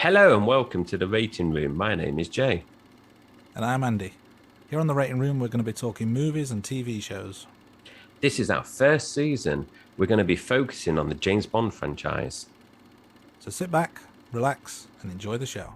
Hello and welcome to the Rating Room. My name is Jay. And I'm Andy. Here on the Rating Room, we're going to be talking movies and TV shows. This is our first season. We're going to be focusing on the James Bond franchise. So sit back, relax, and enjoy the show.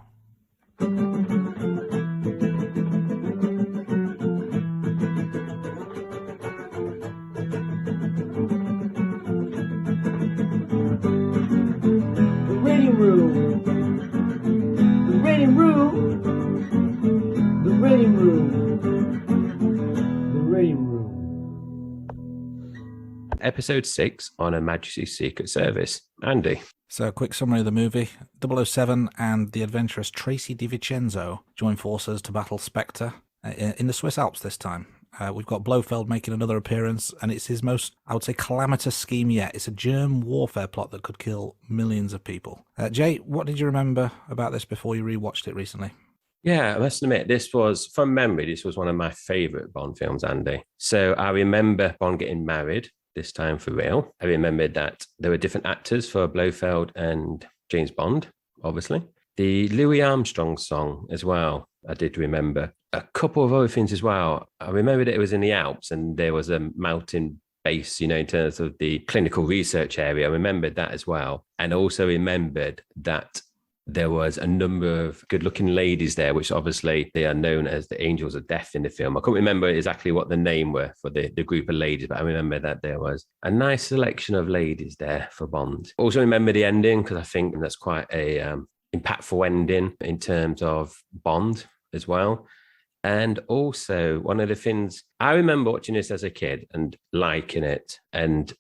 Episode 6 on Her Majesty's Secret Service. Andy. So a quick summary of the movie. 007 and the adventurous Tracy DiVincenzo join forces to battle Spectre in the Swiss Alps this time. We've got Blofeld making another appearance, and it's his most, I would say, calamitous scheme yet. It's a germ warfare plot that could kill millions of people. Jay, what did you remember about this before you rewatched it recently? Yeah, I must admit, this was, from memory, this was one of my favourite Bond films, Andy. So I remember Bond getting married, this time for real. I remembered that there were different actors for Blofeld and James Bond, obviously. The Louis Armstrong song as well, I did remember. A couple of other things as well. I remember that it was in the Alps and there was a mountain base, in terms of the clinical research area. I remembered that as well. And also remembered that there was a number of good-looking ladies there, which obviously they are known as the Angels of Death in the film. I couldn't remember exactly what the name were for the group of ladies, but I remember that there was a nice selection of ladies there for Bond. Also remember the ending, because I think that's quite a impactful ending in terms of Bond as well. And also one of the things, I remember watching this as a kid and liking it, and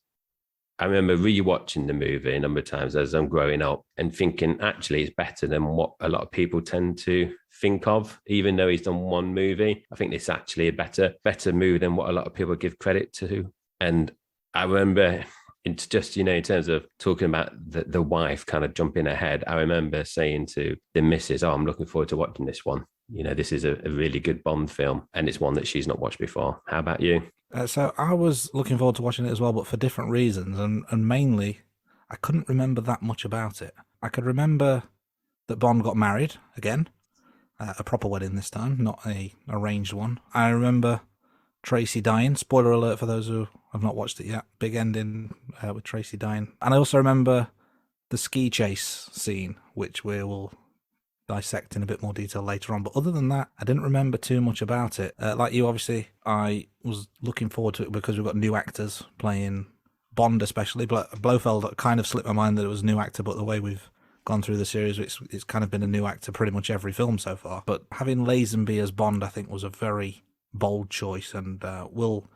I remember rewatching the movie a number of times as I'm growing up and thinking, actually, it's better than what a lot of people tend to think of, even though he's done one movie. I think it's actually a better movie than what a lot of people give credit to. And I remember, it's just, in terms of talking about the wife kind of jumping ahead, I remember saying to the missus, I'm looking forward to watching this one. This is a really good Bond film, and it's one that she's not watched before. How about you? So I was looking forward to watching it as well, but for different reasons. And mainly, I couldn't remember that much about it. I could remember that Bond got married again, a proper wedding this time, not a arranged one. I remember Tracy dying. Spoiler alert for those who have not watched it yet. Big ending with Tracy dying. And I also remember the ski chase scene, which we will dissect in a bit more detail later on. But other than that, I didn't remember too much about it. Like you, obviously, I was looking forward to it because we've got new actors playing Bond, especially. Blofeld kind of slipped my mind that it was a new actor, but the way we've gone through the series, it's kind of been a new actor pretty much every film so far. But having Lazenby as Bond, I think, was a very bold choice, and we'll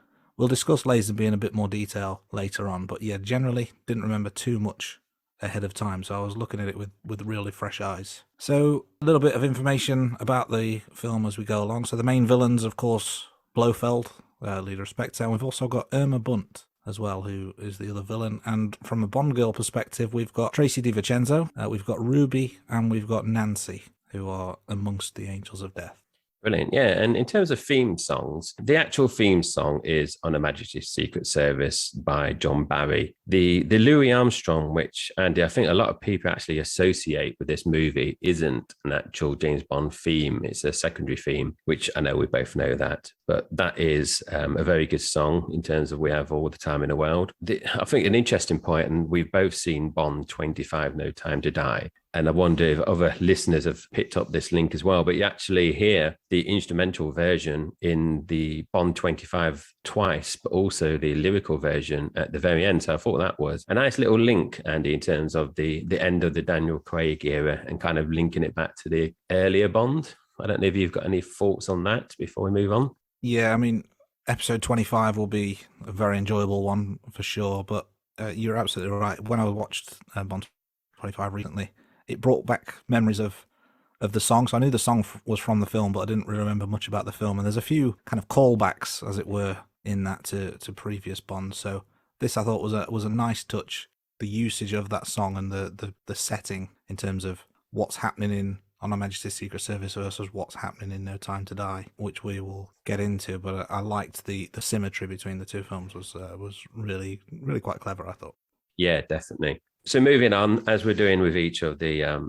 discuss Lazenby in a bit more detail later on. But yeah, generally didn't remember too much ahead of time, so I was looking at it with really fresh eyes. So a little bit of information about the film as we go along. So the main villains, of course, Blofeld, leader of Spectre, and we've also got Irma Bunt as well, who is the other villain. And from a Bond girl perspective, we've got Tracy DiVincenzo, we've got Ruby, and we've got Nancy, who are amongst the Angels of Death. Brilliant. Yeah. And in terms of theme songs, the actual theme song is On Her Majesty's Secret Service by John Barry. The Louis Armstrong, which, Andy, I think a lot of people actually associate with this movie, isn't an actual James Bond theme. It's a secondary theme, which I know we both know that. But that is a very good song in terms of We Have All the Time in the World. I think an interesting point, and we've both seen Bond 25, No Time to Die. And I wonder if other listeners have picked up this link as well. But you actually hear the instrumental version in the Bond 25 twice, but also the lyrical version at the very end. So I thought that was a nice little link, Andy, in terms of the end of the Daniel Craig era and kind of linking it back to the earlier Bond. I don't know if you've got any thoughts on that before we move on. Yeah, I mean, episode 25 will be a very enjoyable one for sure. But you're absolutely right. When I watched Bond 25 recently, it brought back memories of the song. So I knew the song was from the film, but I didn't really remember much about the film. And there's a few kind of callbacks, as it were, in that to previous Bonds. So this, I thought, was a nice touch. The usage of that song and the setting in terms of what's happening in On Her Majesty's Secret Service versus what's happening in No Time to Die, which we will get into. But I liked the symmetry between the two films was really, really quite clever, I thought. Yeah, definitely. So moving on, as we're doing with each of the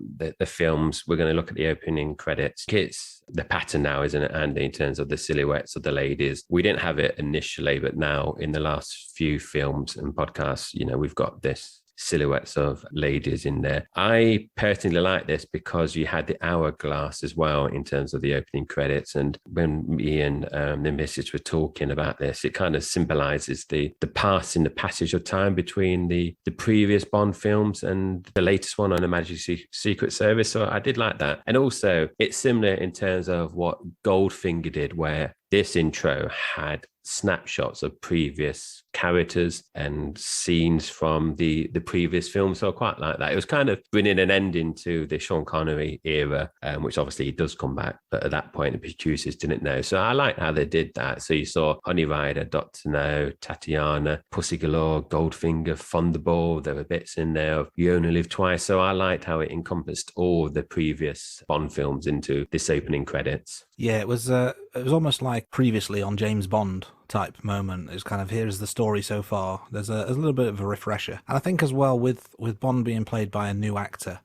films, we're going to look at the opening credits. It's the pattern now, isn't it, Andy, in terms of the silhouettes of the ladies? We didn't have it initially, but now in the last few films and podcasts, we've got this silhouettes of ladies in there. I personally like this because you had the hourglass as well in terms of the opening credits. And when me and the missus were talking about this, it kind of symbolizes the passage of time between the previous Bond films and the latest one on the Majesty Secret Service. So I did like that. And also it's similar in terms of what Goldfinger did, where this intro had snapshots of previous characters and scenes from the previous film. So I quite like that. It was kind of bringing an ending to the Sean Connery era, which obviously he does come back, but at that point the producers didn't know. So I like how they did that. So you saw Honey Rider, Dr. No, Tatiana, Pussy Galore, Goldfinger, Thunderball. There were bits in there of You Only Live Twice. So I liked how it encompassed all the previous Bond films into this opening credits. Yeah, it was almost like previously on James Bond type moment. It's kind of, here's the story so far. There's a little bit of a refresher. And I think as well with Bond being played by a new actor,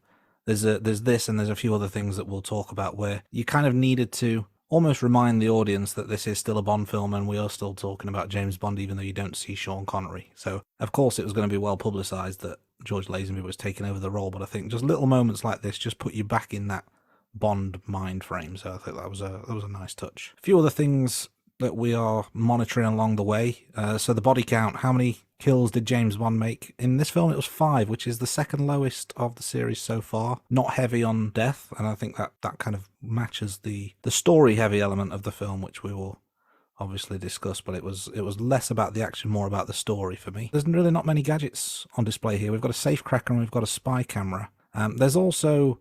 there's this and there's a few other things that we'll talk about where you kind of needed to almost remind the audience that this is still a Bond film and we are still talking about James Bond, even though you don't see Sean Connery. So, of course, it was going to be well publicised that George Lazenby was taking over the role, but I think just little moments like this just put you back in that Bond mind frame. So I think that was a nice touch. A few other things that we are monitoring along the way. So the body count, how many kills did James Bond make? In this film, it was 5, which is the second lowest of the series so far. Not heavy on death, and I think that kind of matches the story-heavy element of the film, which we will obviously discuss, but it was less about the action, more about the story for me. There's really not many gadgets on display here. We've got a safecracker and we've got a spy camera. There's also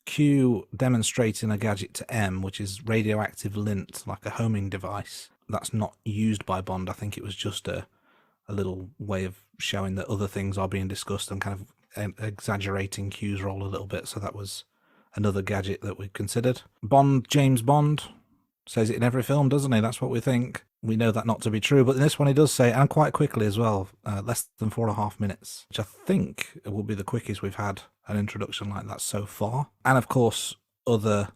Q demonstrating a gadget to M, which is radioactive lint, like a homing device. That's not used by Bond. I think it was just a little way of showing that other things are being discussed and kind of exaggerating Q's role a little bit. So that was another gadget that we considered. James Bond, says it in every film, doesn't he? That's what we think. We know that not to be true, but in this one he does say, and quite quickly as well, less than 4.5 minutes, which I think will be the quickest we've had an introduction like that so far. And of course, other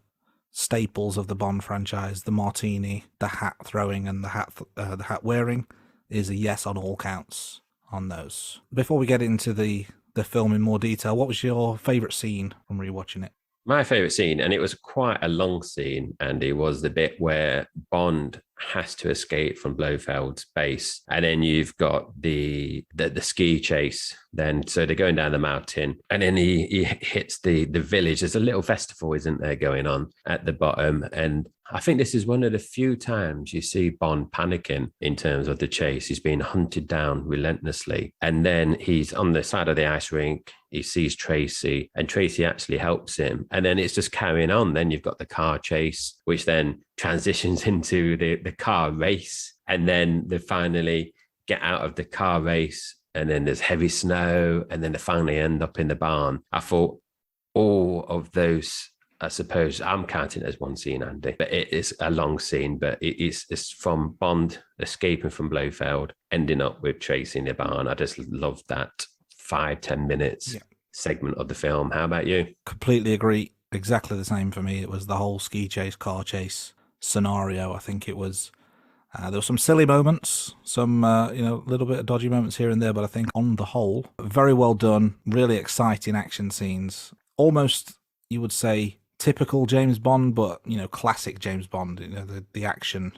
staples of the Bond franchise, the martini, the hat throwing, and the hat wearing, is a yes on all counts on those. Before we get into the film in more detail, what was your favourite scene from rewatching it? My favourite scene, and it was quite a long scene, Andy, was the bit where Bond has to escape from Blofeld's base. And then you've got the ski chase. Then so they're going down the mountain, and then he hits the village. There's a little festival, isn't there, going on at the bottom. And I think this is one of the few times you see Bond panicking in terms of the chase. He's being hunted down relentlessly. And then he's on the side of the ice rink. He sees Tracy, and Tracy actually helps him. And then it's just carrying on. Then you've got the car chase, which then transitions into the car race. And then they finally get out of the car race. And then there's heavy snow. And then they finally end up in the barn. I thought all of those, I suppose I'm counting it as one scene, Andy, but it is a long scene, but it's from Bond escaping from Blofeld, ending up with Tracy in the barn. I just love that 5-10 minutes segment of the film. How about you? Completely agree. Exactly the same for me. It was the whole ski chase, car chase scenario. I think it was, there were some silly moments, some, little bit of dodgy moments here and there, but I think on the whole, very well done, really exciting action scenes. Almost, you would say, typical James Bond, but, classic James Bond. The action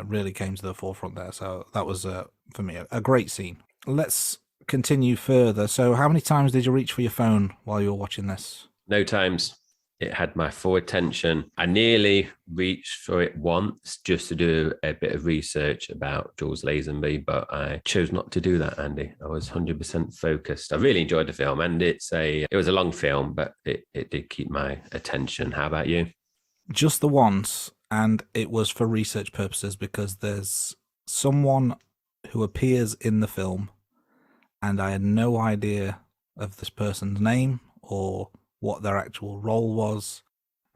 really came to the forefront there. So that was, for me, a great scene. Let's continue further. So how many times did you reach for your phone while you were watching this? No times. It had my full attention. I nearly reached for it once just to do a bit of research about Jules Lazenby, but I chose not to do that, Andy. I was 100% focused. I really enjoyed the film, and it was a long film, but it did keep my attention. How about you? Just the once, and it was for research purposes because there's someone who appears in the film, and I had no idea of this person's name or what their actual role was,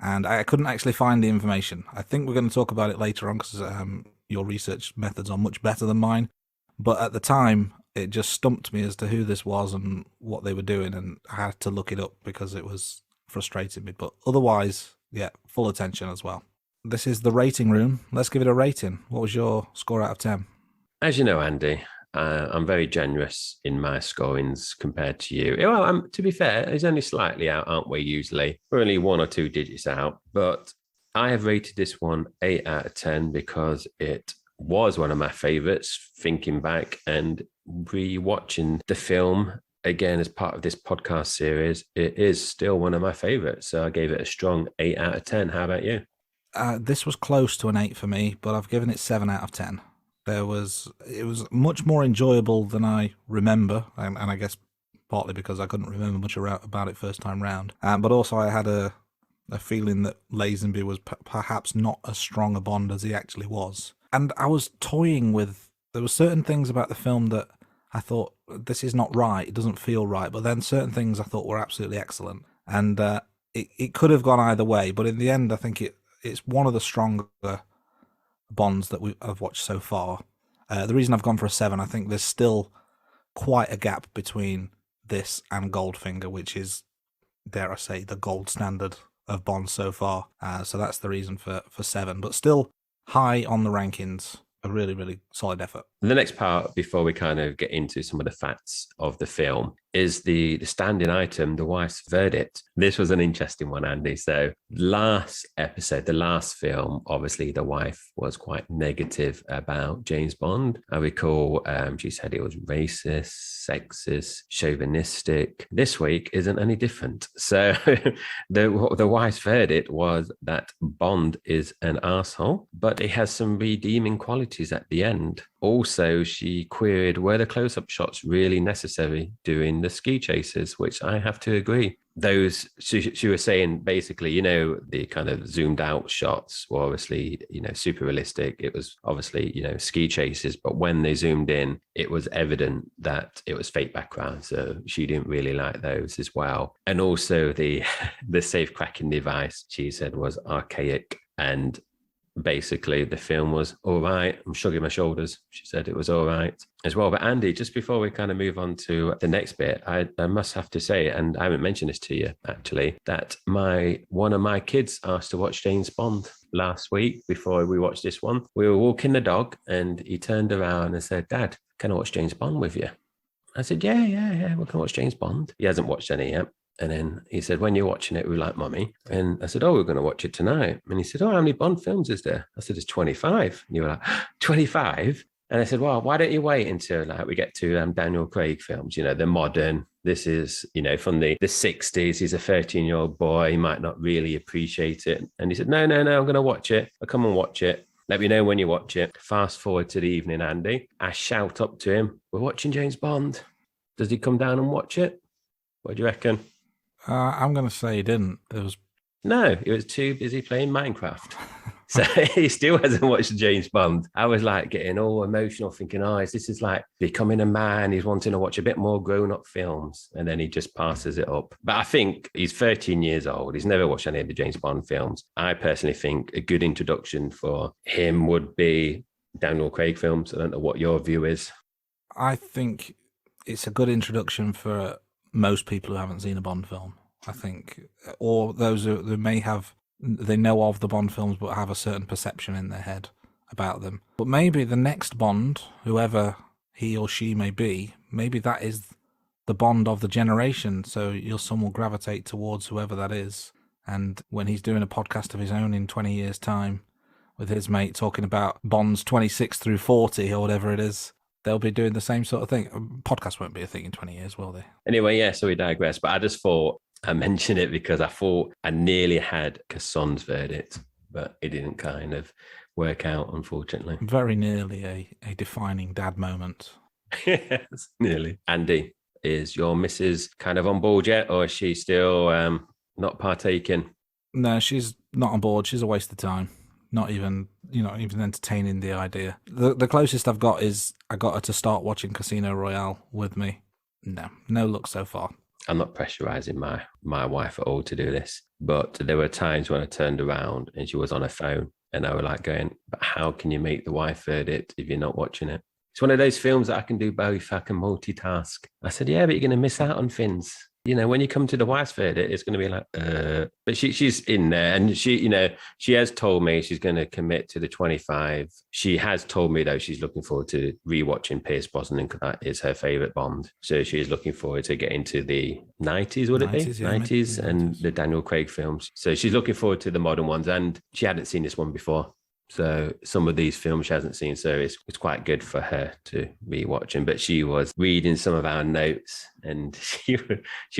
and I couldn't actually find the information. I think we're going to talk about it later on because your research methods are much better than mine, but at the time it just stumped me as to who this was and what they were doing, and I had to look it up because it was frustrating me. But otherwise, yeah, full attention as well. This is the rating room. Let's give it a rating. What was your score out of 10? As you know, Andy, I'm very generous in my scorings compared to you. Well, to be fair, it's only slightly out, aren't we, usually? We're only 1 or 2 digits out. But I have rated this one 8 out of 10 because it was one of my favourites, thinking back and re-watching the film again as part of this podcast series. It is still one of my favourites. So I gave it a strong 8 out of 10. How about you? This was close to an 8 for me, but I've given it 7 out of 10. It was much more enjoyable than I remember, and I guess partly because I couldn't remember much about it first time round. But also I had a feeling that Lazenby was perhaps not as strong a Bond as he actually was. And I was toying with, there were certain things about the film that I thought, this is not right, it doesn't feel right, but then certain things I thought were absolutely excellent. And it could have gone either way, but in the end I think it's one of the stronger Bonds that I've watched so far. The reason I've gone for a 7, I think there's still quite a gap between this and Goldfinger, which is, dare I say, the gold standard of Bond so far. So that's the reason for 7, but still high on the rankings. A really, really solid effort. The next part, before we kind of get into some of the facts of the film, is the standing item, the wife's verdict. This was an interesting one, Andy. So last episode, the last film, obviously the wife was quite negative about James Bond. I recall she said it was racist, sexist, chauvinistic. This week isn't any different. So the wife's verdict was that Bond is an arsehole, but it has some redeeming qualities at the end. Also, she queried, were the close-up shots really necessary during the ski chases, which I have to agree. Those, she was saying, basically, the kind of zoomed out shots were obviously, super realistic. It was obviously, ski chases, but when they zoomed in, it was evident that it was fake background. So she didn't really like those as well. And also the safe cracking device, she said, was archaic, and basically the film was all right. I'm shrugging my shoulders. She said it was all right as well. But Andy, just before we kind of move on to the next bit, I must have to say, and I haven't mentioned this to you actually, that one of my kids asked to watch James Bond last week before we watched this one. We were walking the dog and he turned around and said, "Dad, can I watch James Bond with you?" I said, yeah, we can watch James Bond. He hasn't watched any yet. And then he said, "When you're watching it, we like Mummy." And I said, "Oh, we're going to watch it tonight." And he said, "Oh, how many Bond films is there?" I said, "It's 25. And you were like, 25? And I said, "Well, why don't you wait until we get to Daniel Craig films, the modern. This is, from the 60s. He's a 13-year-old boy. He might not really appreciate it." And he said, no, I'm going to watch it. I'll come and watch it. Let me know when you watch it." Fast forward to the evening, Andy. I shout up to him, "We're watching James Bond." Does he come down and watch it? What do you reckon? I'm going to say he didn't. No, he was too busy playing Minecraft. So he still hasn't watched James Bond. I was like getting all emotional thinking, this is like becoming a man. He's wanting to watch a bit more grown-up films. And then he just passes it up. But I think he's 13 years old. He's never watched any of the James Bond films. I personally think a good introduction for him would be Daniel Craig films. I don't know what your view is. I think it's a good introduction for most people who haven't seen a Bond film, I think, or those who they know of the Bond films but have a certain perception in their head about them. But maybe the next Bond, whoever he or she may be, maybe that is the Bond of the generation, so your son will gravitate towards whoever that is. And when he's doing a podcast of his own in 20 years' time with his mate talking about Bonds 26 through 40 or whatever it is, they'll be doing the same sort of thing. Podcast won't be a thing in 20 years, will they? Anyway, yeah, so we digress. But I just thought I mentioned it because I thought I nearly had Casson's verdict, but it didn't kind of work out, unfortunately. Very nearly a defining dad moment. Yes, nearly. Andy, is your missus kind of on board yet, or is she still not partaking? No, she's not on board. She's a waste of time. Not even entertaining the idea. The closest I've got is I got her to start watching Casino Royale with me. No luck so far. I'm not pressurizing my wife at all to do this, but there were times when I turned around and she was on her phone and I was like going, "But how can you make the wife verdict if you're not watching it?" It's one of those films that I can do both. I can multitask. I said, yeah, but you're going to miss out on things. When you come to the wife's verdict, it's going to be like, but she's in there, and she has told me she's going to commit to the 25. She has told me though she's looking forward to rewatching Pierce Brosnan because that is her favorite Bond. So she's looking forward to getting to the 90s, would it be? 90s and the Daniel Craig films. So she's looking forward to the modern ones, and she hadn't seen this one before. So some of these films she hasn't seen, so it's quite good for her to be watching. But she was reading some of our notes, and she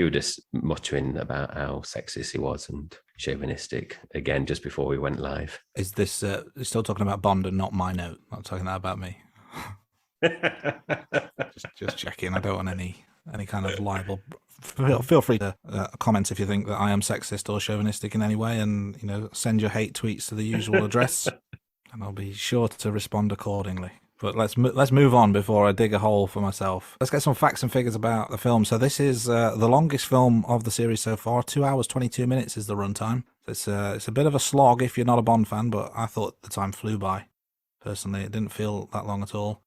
was just muttering about how sexist he was and chauvinistic again just before we went live. Is this still talking about Bond and not my note? Not talking that about me. just checking. I don't want any kind of libel. Feel free to comment if you think that I am sexist or chauvinistic in any way, and send your hate tweets to the usual address, and I'll be sure to respond accordingly. But let's move on before I dig a hole for myself. Let's get some facts and figures about the film. So this is the longest film of the series so far. 2 hours 22 minutes is the runtime. It's a bit of a slog if you're not a Bond fan, but I thought the time flew by. Personally, it didn't feel that long at all.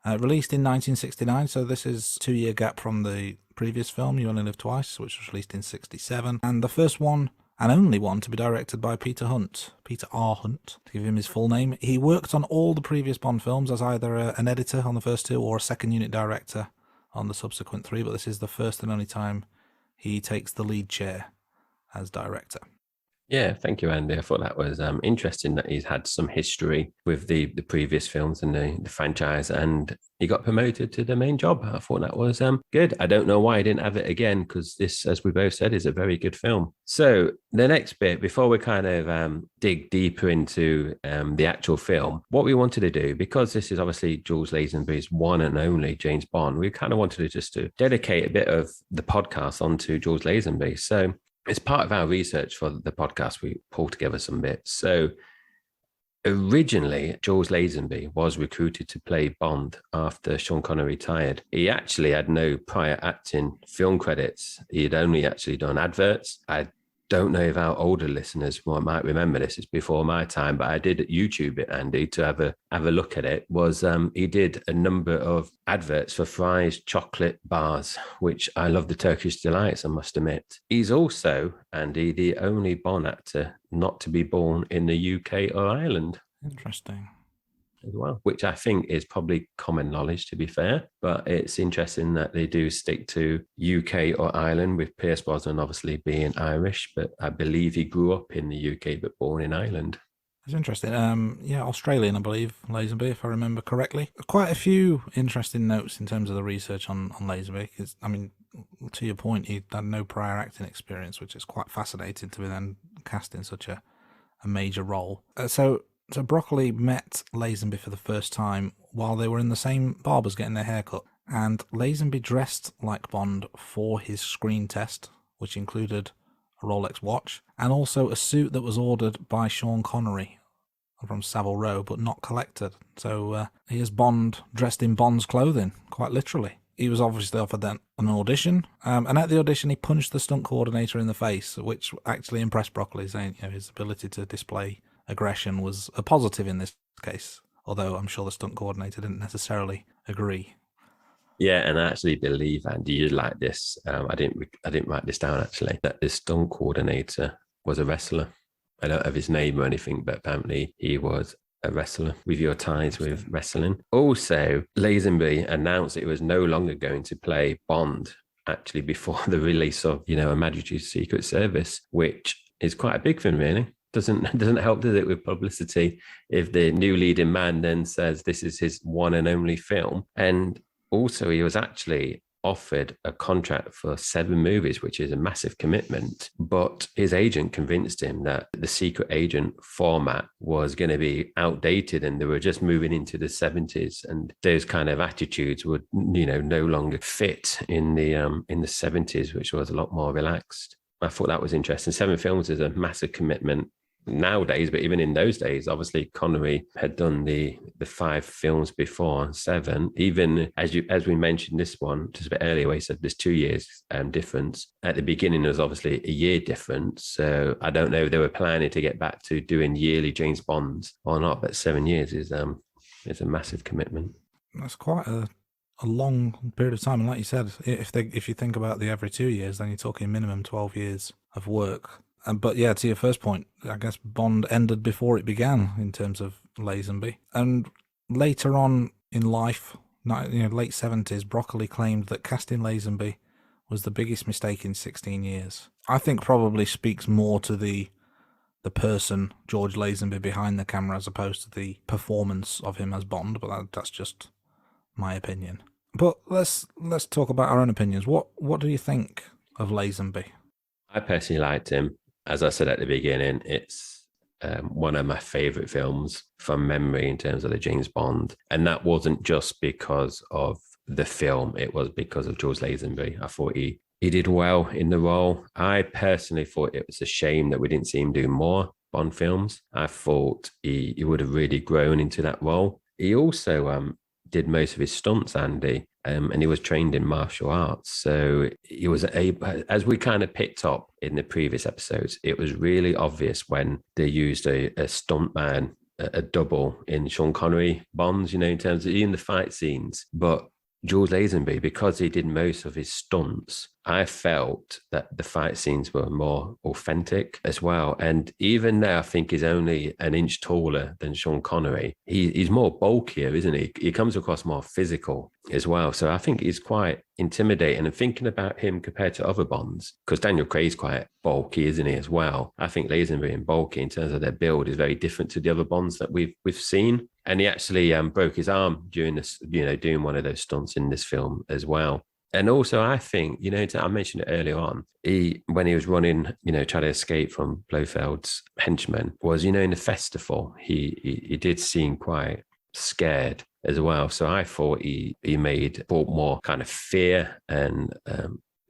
Released in 1969, so this is a 2-year gap from the previous film, You Only Live Twice, which was released in 67, and the first one and only one to be directed by Peter R. Hunt, to give him his full name. He worked on all the previous Bond films as either an editor on the first 2 or a second unit director on the subsequent 3, but this is the first and only time he takes the lead chair as director. Yeah, thank you, Andy. I thought that was interesting that he's had some history with the previous films and the franchise, and he got promoted to the main job. I thought that was good. I don't know why I didn't have it again, because this, as we both said, is a very good film. So the next bit, before we kind of dig deeper into the actual film, what we wanted to do, because this is obviously Jules Lazenby's one and only James Bond, we kind of wanted to dedicate a bit of the podcast onto Jules Lazenby. So as part of our research for the podcast, we pulled together some bits. So originally, Jules Lazenby was recruited to play Bond after Sean Connery retired. He actually had no prior acting film credits. He had only actually done adverts. I don't know if our older listeners might remember this. It's before my time, but I did YouTube it, Andy, to have a look at it. He did a number of adverts for Fry's chocolate bars, which I love, the Turkish delights, I must admit. He's also, Andy, the only Bond actor not to be born in the UK or Ireland. Interesting. As well, which I think is probably common knowledge, to be fair, but it's interesting that they do stick to UK or Ireland, with Pierce Brosnan obviously being Irish, but I believe he grew up in the UK but born in Ireland. It's interesting. Australian, I believe, Lazenby, if I remember correctly. Quite a few interesting notes in terms of the research on Lazenby. To your point, he had no prior acting experience, which is quite fascinating to be then cast in such a major role. So Broccoli met Lazenby for the first time while they were in the same barbers getting their hair cut. And Lazenby dressed like Bond for his screen test, which included a Rolex watch, and also a suit that was ordered by Sean Connery from Savile Row, but not collected. So here's Bond dressed in Bond's clothing, quite literally. He was obviously offered then an audition, and at the audition he punched the stunt coordinator in the face, which actually impressed Broccoli, saying his ability to display aggression was a positive in this case, although I'm sure the stunt coordinator didn't necessarily agree. Yeah, and I actually believe, Andy, you like this. I didn't write this down actually, that the stunt coordinator was a wrestler. I don't have his name or anything, but apparently he was a wrestler, with your ties with wrestling. Also, Lazenby announced it was no longer going to play Bond actually before the release of, A Majesty's Secret Service, which is quite a big thing, really. Doesn't help, does it, with publicity, if the new leading man then says this is his one and only film. And also he was actually offered a contract for 7 movies, which is a massive commitment. But his agent convinced him that the secret agent format was going to be outdated and they were just moving into the 70s. And those kind of attitudes would, no longer fit in the 70s, which was a lot more relaxed. I thought that was interesting. 7 films is a massive commitment nowadays, but even in those days, obviously Connery had done the 5 films before 7. Even as we mentioned this one just a bit earlier, where he said there's 2 years difference. At the beginning, there was obviously a year difference. So I don't know if they were planning to get back to doing yearly James Bonds or not, but 7 years is a massive commitment. That's quite a long period of time. And like you said, if you think about the every 2 years, then you're talking minimum 12 years of work. But yeah, to your first point, I guess Bond ended before it began in terms of Lazenby. And later on in life, late 70s, Broccoli claimed that casting Lazenby was the biggest mistake in 16 years. I think probably speaks more to the person, George Lazenby, behind the camera as opposed to the performance of him as Bond, but that's just my opinion. But let's talk about our own opinions. What do you think of Lazenby? I personally liked him. As I said at the beginning, it's one of my favorite films from memory in terms of the James Bond. And that wasn't just because of the film, it was because of George Lazenby. I thought he did well in the role. I personally thought it was a shame that we didn't see him do more Bond films. I thought he would have really grown into that role. He also did most of his stunts, Andy, and he was trained in martial arts. So he was able, as we kind of picked up in the previous episodes, it was really obvious when they used a stuntman, a double in Sean Connery Bonds, in terms of in the fight scenes. But George Lazenby, because he did most of his stunts, I felt that the fight scenes were more authentic as well. And even though I think he's only an inch taller than Sean Connery, he's more bulkier, isn't he? He comes across more physical as well. So I think he's quite intimidating. And thinking about him compared to other Bonds, because Daniel Craig's quite bulky, isn't he, as well? I think Lazenby and bulky in terms of their build is very different to the other Bonds that we've seen. And he actually broke his arm during this, doing one of those stunts in this film as well. And also, I think, I mentioned it earlier on, when he was running, trying to escape from Blofeld's henchmen, was, in the festival, he did seem quite scared as well. So I thought he brought more kind of fear, and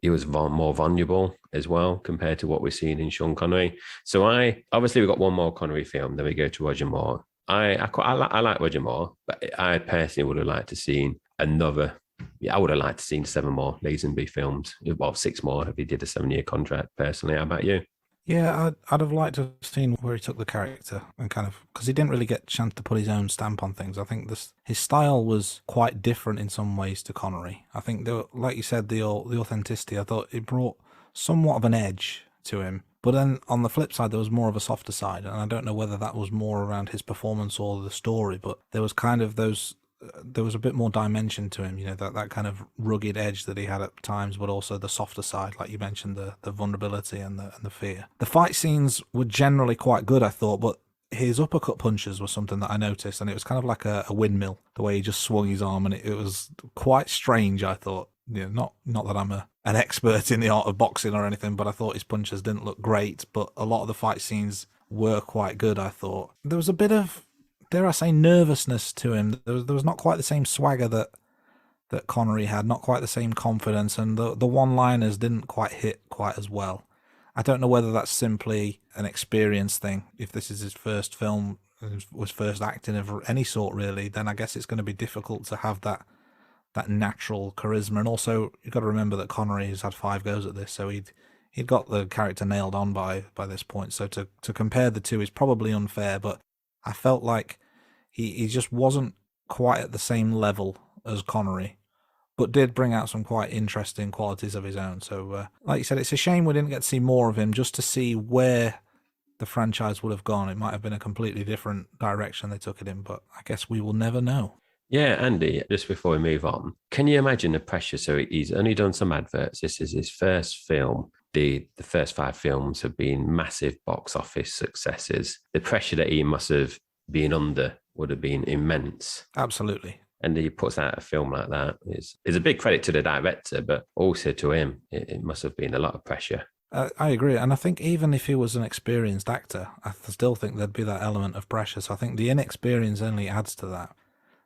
he was more vulnerable as well compared to what we're seeing in Sean Connery. So obviously we've got one more Connery film, then we go to Roger Moore. I like Roger Moore, but I personally would have liked to seen another. Yeah, I would have liked to seen 7 more Lazenby films. Well, 6 more if he did a 7-year contract. Personally, how about you? Yeah, I'd have liked to have seen where he took the character and kind of, because he didn't really get a chance to put his own stamp on things. I think his style was quite different in some ways to Connery. I think, like you said, the authenticity, I thought it brought somewhat of an edge to him. But then on the flip side, there was more of a softer side. And I don't know whether that was more around his performance or the story, but there was kind of there was a bit more dimension to him, that kind of rugged edge that he had at times, but also the softer side, like you mentioned, the vulnerability and the fear. The fight scenes were generally quite good, I thought, but his uppercut punches were something that I noticed, and it was kind of like a windmill, the way he just swung his arm, and it was quite strange, I thought. Not that I'm an expert in the art of boxing or anything, but I thought his punches didn't look great, but a lot of the fight scenes were quite good, I thought. There was a bit of, dare I say, nervousness to him. There was not quite the same swagger that Connery had, not quite the same confidence, and the one-liners didn't quite hit quite as well. I don't know whether that's simply an experience thing. If this is his first film, was first acting of any sort, really, then I guess it's going to be difficult to have that natural charisma. And also, you've got to remember that Connery has had 5 goes at this, so he'd got the character nailed on by this point. So to compare the two is probably unfair, but I felt like he just wasn't quite at the same level as Connery, but did bring out some quite interesting qualities of his own. So, like you said, it's a shame we didn't get to see more of him, just to see where the franchise would have gone. It might have been a completely different direction they took it in, but I guess we will never know. Yeah, Andy, just before we move on, can you imagine the pressure? So he's only done some adverts. This is his first film. The first 5 films have been massive box office successes. The pressure that he must have been under would have been immense. Absolutely. And he puts out a film like that. It's a big credit to the director, but also to him. It must have been a lot of pressure. I agree. And I think even if he was an experienced actor, I still think there'd be that element of pressure. So I think the inexperience only adds to that.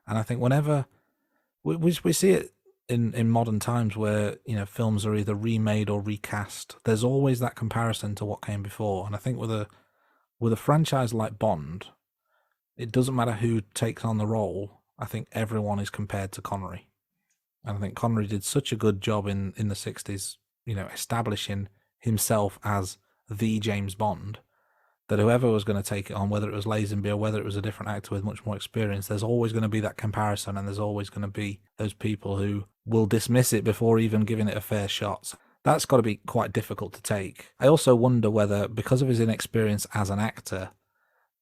And I think whenever we see it in modern times where, films are either remade or recast, there's always that comparison to what came before. And I think with a franchise like Bond, it doesn't matter who takes on the role. I think everyone is compared to Connery. And I think Connery did such a good job in the 60s, establishing himself as the James Bond, that whoever was going to take it on, whether it was Lazenby or whether it was a different actor with much more experience, there's always going to be that comparison, and there's always going to be those people who will dismiss it before even giving it a fair shot. That's got to be quite difficult to take. I also wonder whether, because of his inexperience as an actor,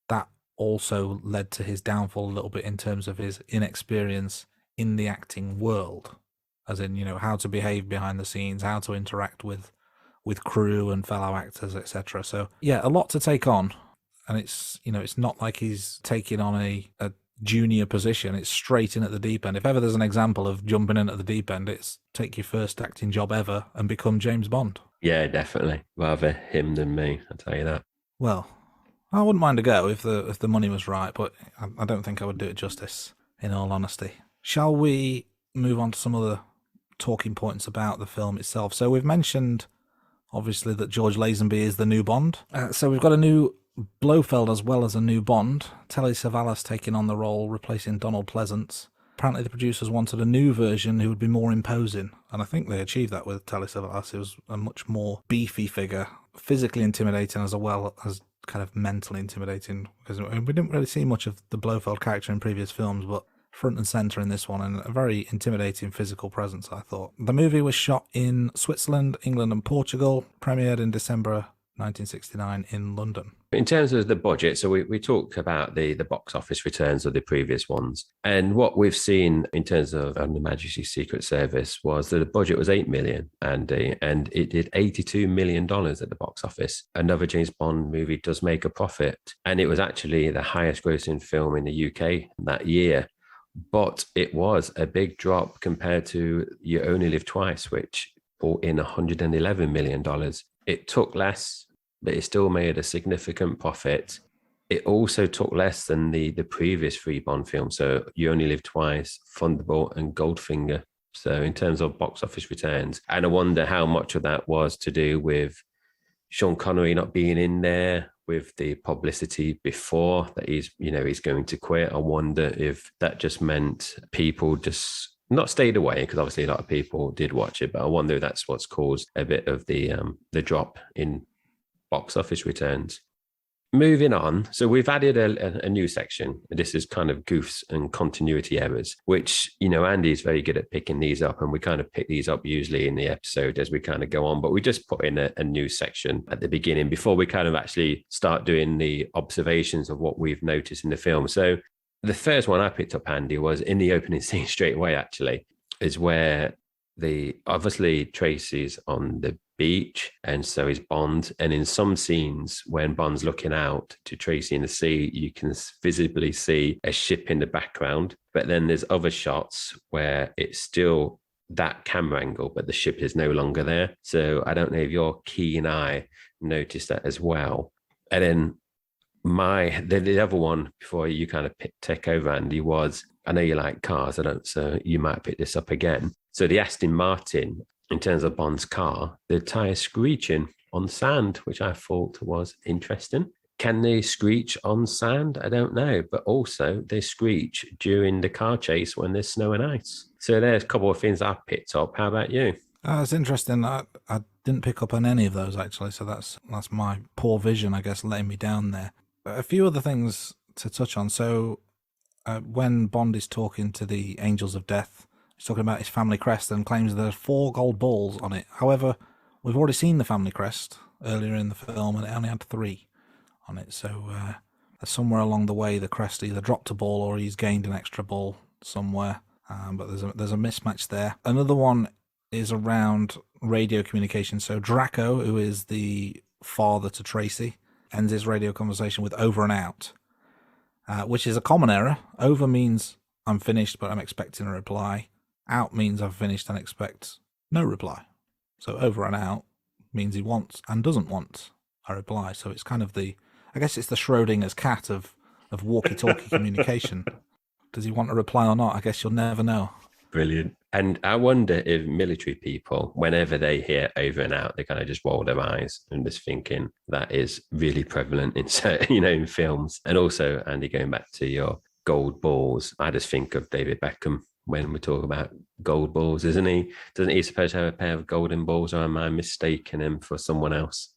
that also led to his downfall a little bit in terms of his inexperience in the acting world, as in, how to behave behind the scenes, how to interact with crew and fellow actors, etc. So yeah, a lot to take on, and it's not like he's taking on a junior position. It's straight in at the deep end. If ever there's an example of jumping in at the deep end, it's take your first acting job ever and become James Bond. Yeah, definitely. Rather him than me, I'll tell you that. Well, I wouldn't mind a go if the money was right, but I don't think I would do it justice, in all honesty. Shall we move on to some other talking points about the film itself? So we've mentioned, obviously, that George Lazenby is the new Bond. So we've got a new Blofeld as well as a new Bond. Telly Savalas taking on the role, replacing Donald Pleasance. Apparently the producers wanted a new version who would be more imposing, and I think they achieved that with Telly Savalas. He was a much more beefy figure, physically intimidating as well as kind of mentally intimidating, because we didn't really see much of the Blofeld character in previous films, but front and centre in this one, and a very intimidating physical presence, I thought. The movie was shot in Switzerland, England and Portugal, premiered in December 1969 in London. In terms of the budget, so we talk about the box office returns of the previous ones. And what we've seen in terms of the Majesty Secret Service was that the budget was $8 million, Andy, and it did $82 million at the box office. Another James Bond movie does make a profit. And it was actually the highest grossing film in the UK that year. But it was a big drop compared to You Only Live Twice, which brought in $111 million. It took less, but it still made a significant profit. It also took less than the previous three Bond films. So You Only Live Twice, Thunderbolt and Goldfinger. So in terms of box office returns, and I wonder how much of that was to do with Sean Connery not being in there, with the publicity before that he's going to quit. I wonder if that just meant people just not stayed away, because obviously a lot of people did watch it, but I wonder if that's what's caused a bit of the drop in box office returns. Moving on, so we've added a new section. This is kind of goofs and continuity errors, which, Andy's very good at picking these up, and we kind of pick these up usually in the episode as we kind of go on, but we just put in a new section at the beginning before we kind of actually start doing the observations of what we've noticed in the film. So the first one I picked up, Andy, was in the opening scene straight away, actually, is where obviously Tracy's on the beach, and so is Bond. And in some scenes, when Bond's looking out to Tracy in the sea, you can visibly see a ship in the background. But then there's other shots where it's still that camera angle, but the ship is no longer there. So I don't know if your keen eye noticed that as well. And then the other one, before you kind of take over, Andy, was, I know you like cars, so you might pick this up again. So the Aston Martin, in terms of Bond's car, the tyre screeching on sand, which I thought was interesting. Can they screech on sand? I don't know. But also they screech during the car chase when there's snow and ice. So there's a couple of things I picked up. How about you? That's interesting. I didn't pick up on any of those, actually. So that's my poor vision, I guess, letting me down there. A few other things to touch on. So when Bond is talking to the Angels of Death, he's talking about his family crest and claims there's 4 gold balls on it. However, we've already seen the family crest earlier in the film, and it only had 3 on it. So somewhere along the way, the crest either dropped a ball or he's gained an extra ball somewhere. But there's a mismatch there. Another one is around radio communication. So Draco, who is the father to Tracy, ends his radio conversation with "over and out," which is a common error. Over means I'm finished, but I'm expecting a reply. Out means I've finished and expect no reply. So over and out means he wants and doesn't want a reply. So it's kind of I guess it's the Schrodinger's cat of walkie-talkie communication. Does he want a reply or not? I guess you'll never know. Brilliant. And I wonder if military people, whenever they hear over and out, they kind of just roll their eyes and just thinking that is really prevalent in certain, in films. And also, Andy, going back to your gold balls, I just think of David Beckham when we talk about gold balls, isn't he? Doesn't he supposed to have a pair of golden balls, or am I mistaking him for someone else?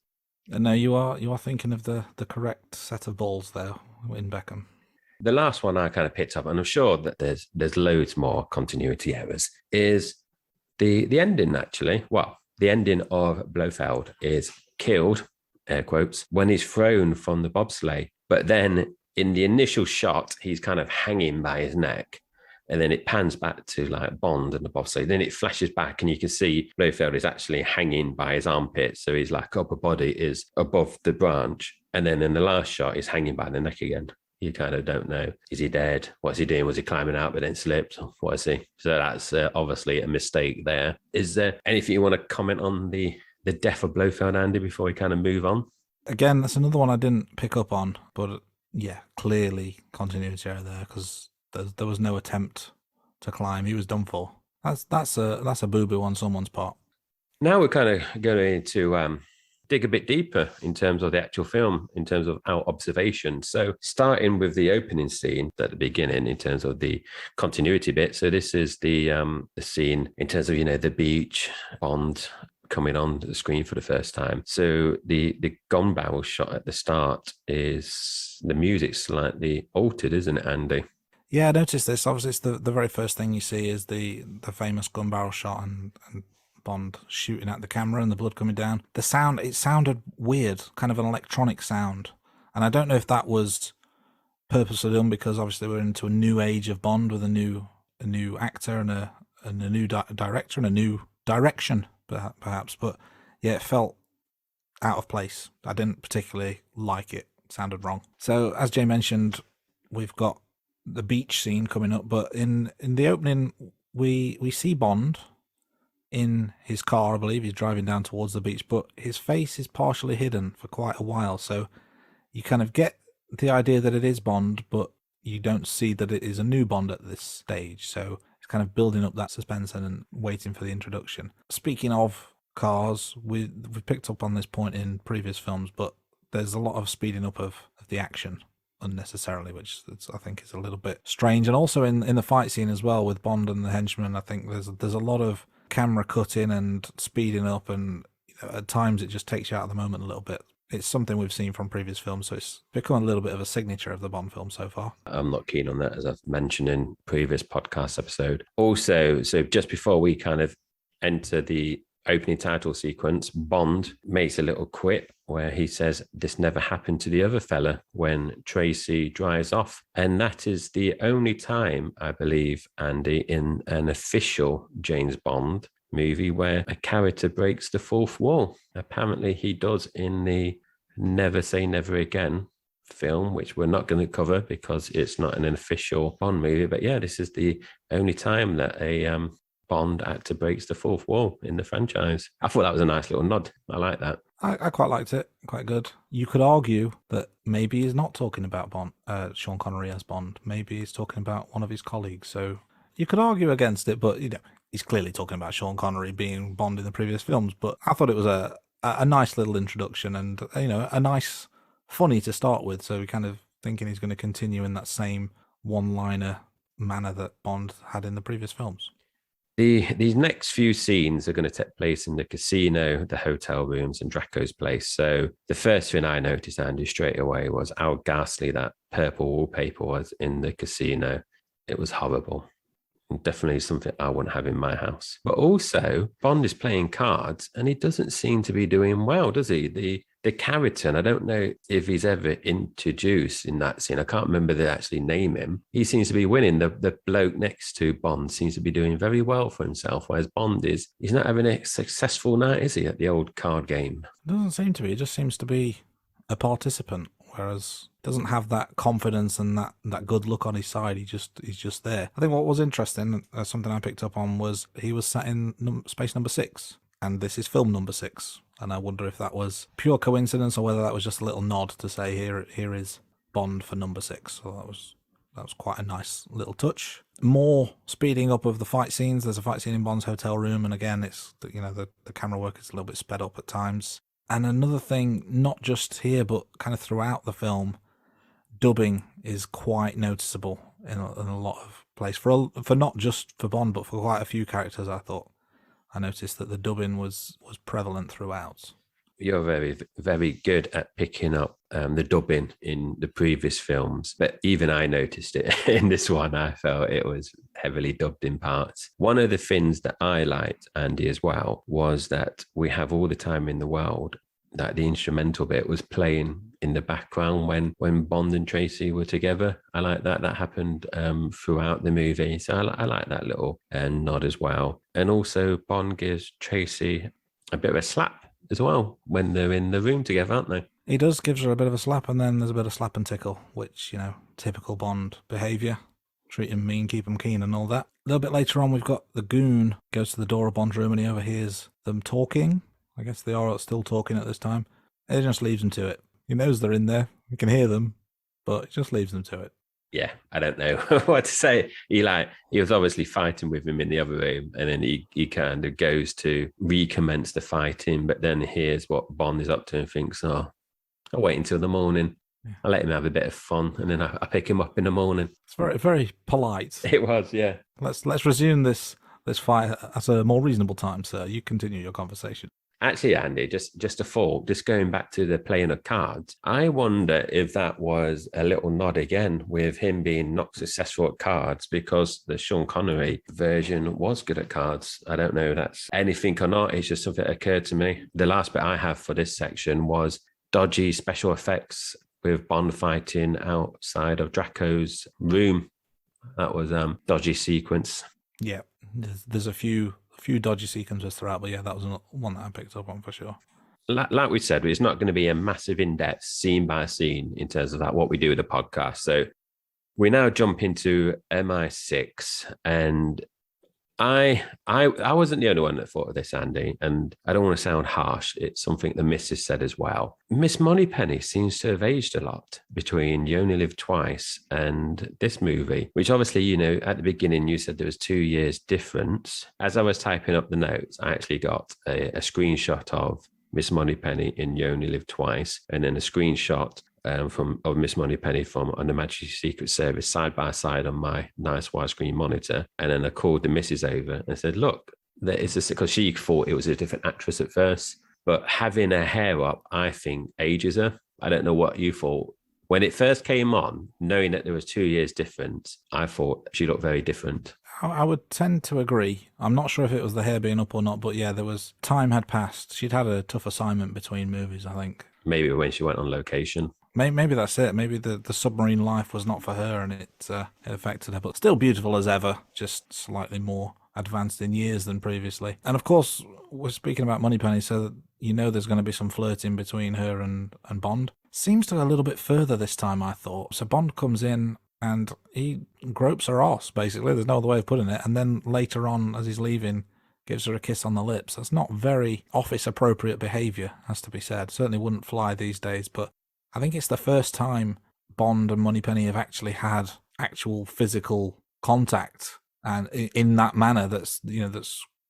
No, you are thinking of the correct set of balls there in Beckham. The last one I kind of picked up, and I'm sure that there's loads more continuity errors, is the ending actually. Well, the ending of Blofeld is killed, air quotes, when he's thrown from the bobsleigh. But then in the initial shot, he's kind of hanging by his neck. And then it pans back to like Bond and the bobsleigh. Then it flashes back and you can see Blofeld is actually hanging by his armpit. So his like upper body is above the branch. And then in the last shot, he's hanging by the neck again. You kind of don't know. Is he dead? What's he doing? Was he climbing out but then slipped? What is he? So that's obviously a mistake there. Is there anything you want to comment on the death of Blofeld, Andy, before we kind of move on? Again, that's another one I didn't pick up on, but yeah, clearly continuity error there because there was no attempt to climb. He was done for. That's a boo-boo on someone's part. Now we're kind of going to dig a bit deeper in terms of the actual film, in terms of our observation. So starting with the opening scene at the beginning in terms of the continuity bit. So this is the scene in terms of, the beach, Bond coming on the screen for the first time. So the gun barrel shot at the start is the music slightly altered, isn't it, Andy? Yeah, I noticed this. Obviously, it's the very first thing you see is the famous gun barrel shot and Bond shooting at the camera and the blood coming down. The sound, it sounded weird, kind of an electronic sound. And I don't know if that was purposely done because obviously we're into a new age of Bond with a new actor and a new director and a new direction, perhaps. But yeah, it felt out of place. I didn't particularly like it. It sounded wrong. So as Jay mentioned, we've got the beach scene coming up, but in the opening we see Bond in his car. I believe he's driving down towards the beach, but his face is partially hidden for quite a while, so you kind of get the idea that it is Bond, but you don't see that it is a new Bond at this stage. So it's kind of building up that suspense and waiting for the introduction. Speaking of cars, we've picked up on this point in previous films, but there's a lot of speeding up of the action unnecessarily, which I think is a little bit strange. And also in the fight scene as well with Bond and the henchman, I think there's a lot of camera cutting and speeding up, and at times it just takes you out of the moment a little bit. It's something we've seen from previous films, so it's become a little bit of a signature of the Bond film so far. I'm not keen on that, as I've mentioned in previous podcast episode. Also, so just before we kind of enter the opening title sequence, Bond makes a little quip where he says, "This never happened to the other fella," when Tracy drives off. And that is the only time, I believe, Andy, in an official James Bond movie where a character breaks the fourth wall. Apparently he does in the Never Say Never Again film, which we're not going to cover because it's not an official Bond movie. But yeah, this is the only time that a Bond actor breaks the fourth wall in the franchise. I thought that was a nice little nod. I like that. I quite liked it. Quite good. You could argue that maybe he's not talking about Bond, Sean Connery as Bond. Maybe he's talking about one of his colleagues. So you could argue against it, but he's clearly talking about Sean Connery being Bond in the previous films. But I thought it was a nice little introduction and a nice funny to start with. So we're kind of thinking he's going to continue in that same one-liner manner that Bond had in the previous films. These next few scenes are going to take place in the casino, the hotel rooms, and Draco's place. So the first thing I noticed, Andy, straight away was how ghastly that purple wallpaper was in the casino. It was horrible. Definitely something I wouldn't have in my house. But also, Bond is playing cards, and he doesn't seem to be doing well, does he? The character, and I don't know if he's ever introduced in that scene. I can't remember they actually name him. He seems to be winning. The bloke next to Bond seems to be doing very well for himself, whereas Bond he's not having a successful night, is he, at the old card game? It doesn't seem to be. It just seems to be a participant, whereas doesn't have that confidence and that good look on his side. He's just there. I think what was interesting, something I picked up on, was he was sat in space number 6, and this is film number 6. And I wonder if that was pure coincidence or whether that was just a little nod to say here is Bond for number 6. So that was quite a nice little touch. More speeding up of the fight scenes. There's a fight scene in Bond's hotel room, and again, it's the camera work is a little bit sped up at times. And another thing, not just here but kind of throughout the film, dubbing is quite noticeable in a lot of places for not just for Bond but for quite a few characters. I noticed that the dubbing was prevalent throughout. you're very, very good at picking up the dubbing in the previous films, but even I noticed it in this one. I felt it was heavily dubbed in parts. One of the things that I liked, Andy, as well, was that we have all the time in the world that the instrumental bit was playing in the background when Bond and Tracy were together. I like that. That happened throughout the movie. So I like that little nod as well. And also Bond gives Tracy a bit of a slap as well when they're in the room together, aren't they? He does, gives her a bit of a slap, and then there's a bit of slap and tickle, which, typical Bond behaviour. Treat him mean, keep him keen and all that. A little bit later on, we've got the goon goes to the door of Bond's room and he overhears them talking. I guess they are still talking at this time. He just leaves them to it. He knows they're in there. He can hear them, but he just leaves them to it. Yeah, I don't know what to say. He was obviously fighting with him in the other room, and then he kind of goes to recommence the fighting, but then hears what Bond is up to and thinks, oh, I'll wait until the morning. Yeah. I'll let him have a bit of fun, and then I pick him up in the morning. It's very, very polite. It was, yeah. Let's resume this fight at a more reasonable time, sir. You continue your conversation. Actually, Andy, just a thought, just going back to the playing of cards, I wonder if that was a little nod again with him being not successful at cards, because the Sean Connery version was good at cards. I don't know if that's anything or not. It's just something that occurred to me. The last bit I have for this section was dodgy special effects with Bond fighting outside of Draco's room. That was a dodgy sequence. Yeah, there's a few dodgy sequences throughout, but yeah, that was one that I picked up on for sure. Like we said, it's not going to be a massive in-depth scene by scene in terms of that, what we do with the podcast. So we now jump into MI6, and I wasn't the only one that thought of this, Andy, and I don't want to sound harsh. It's something the missus said as well. Miss Moneypenny seems to have aged a lot between You Only Live Twice and this movie, which obviously, at the beginning you said there was 2 years difference. As I was typing up the notes, I actually got a screenshot of Miss Moneypenny in You Only Live Twice, and then a screenshot of Miss Moneypenny from on the Majesty Secret Service side by side on my nice widescreen monitor. And then I called the missus over and said, look, there is this, because she thought it was a different actress at first, but having her hair up, I think, ages her. I don't know what you thought. When it first came on, knowing that there was 2 years difference, I thought she looked very different. I would tend to agree. I'm not sure if it was the hair being up or not, but yeah, time had passed. She'd had a tough assignment between movies, I think. Maybe when she went on location. Maybe that's it. Maybe the submarine life was not for her, and it affected her. But still beautiful as ever, just slightly more advanced in years than previously. And of course, we're speaking about Moneypenny, so there's going to be some flirting between her and Bond. Seems to go a little bit further this time, I thought. So Bond comes in and he gropes her arse, basically. There's no other way of putting it. And then later on, as he's leaving, gives her a kiss on the lips. That's not very office-appropriate behaviour, has to be said. Certainly wouldn't fly these days, but I think it's the first time Bond and Moneypenny have actually had actual physical contact, and in that manner that's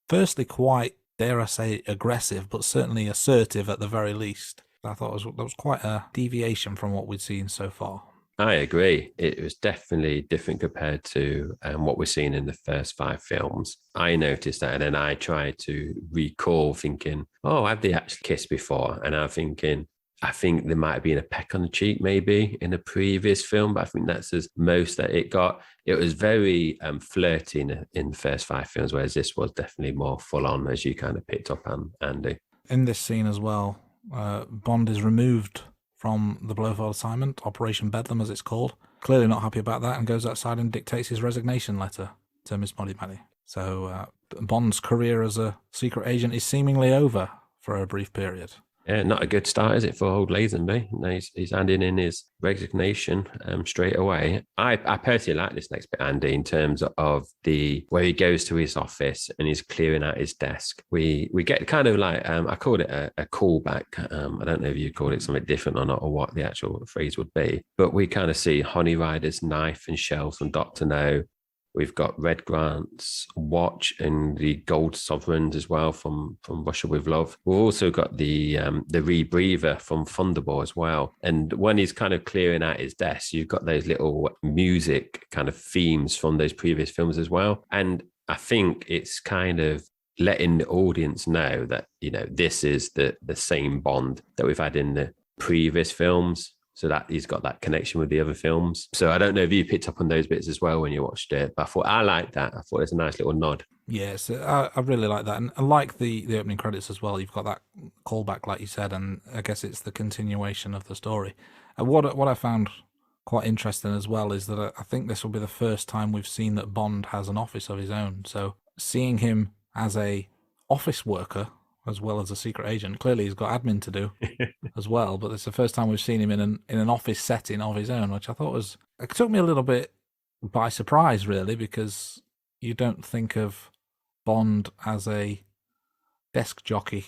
firstly quite, dare I say, aggressive, but certainly assertive at the very least. I thought that was quite a deviation from what we'd seen so far. I agree. It was definitely different compared to what we're seeing in the first 5 films. I noticed that, and then I tried to recall thinking, oh, have they actually kissed before? And I'm thinking, I think there might have been a peck on the cheek maybe in a previous film, but I think that's as most that it got. It was very flirty in the first 5 films, whereas this was definitely more full on, as you kind of picked up on, Andy. In this scene as well, Bond is removed from the Blofeld assignment, Operation Bedlam as it's called. Clearly not happy about that, and goes outside and dictates his resignation letter to Miss Moneypenny. So Bond's career as a secret agent is seemingly over for a brief period. Yeah, not a good start, is it, for old Lazenby? He's handing in his resignation straight away. I personally like this next bit, Andy, in terms of where he goes to his office and he's clearing out his desk. We get kind of like, I called it a callback. I don't know if you called it something different or not, or what the actual phrase would be. But we kind of see Honey Rider's knife and shells from Dr. No. We've got Red Grant's watch and the gold sovereigns as well from Russia with Love. We've also got the rebreather from Thunderball as well. And when he's kind of clearing out his desk, you've got those little music kind of themes from those previous films as well. And I think it's kind of letting the audience know that, this is the same Bond that we've had in the previous films, so that he's got that connection with the other films. So I don't know if you picked up on those bits as well when you watched it, but I liked that. I thought it was a nice little nod. Yes, I really like that, and I like the opening credits as well. You've got that callback, like you said, and I guess it's the continuation of the story. And what I found quite interesting as well is that I think this will be the first time we've seen that Bond has an office of his own. So seeing him as a office worker as well as a secret agent, clearly he's got admin to do as well. But it's the first time we've seen him in an office setting of his own, which I thought it took me a little bit by surprise, really, because you don't think of Bond as a desk jockey,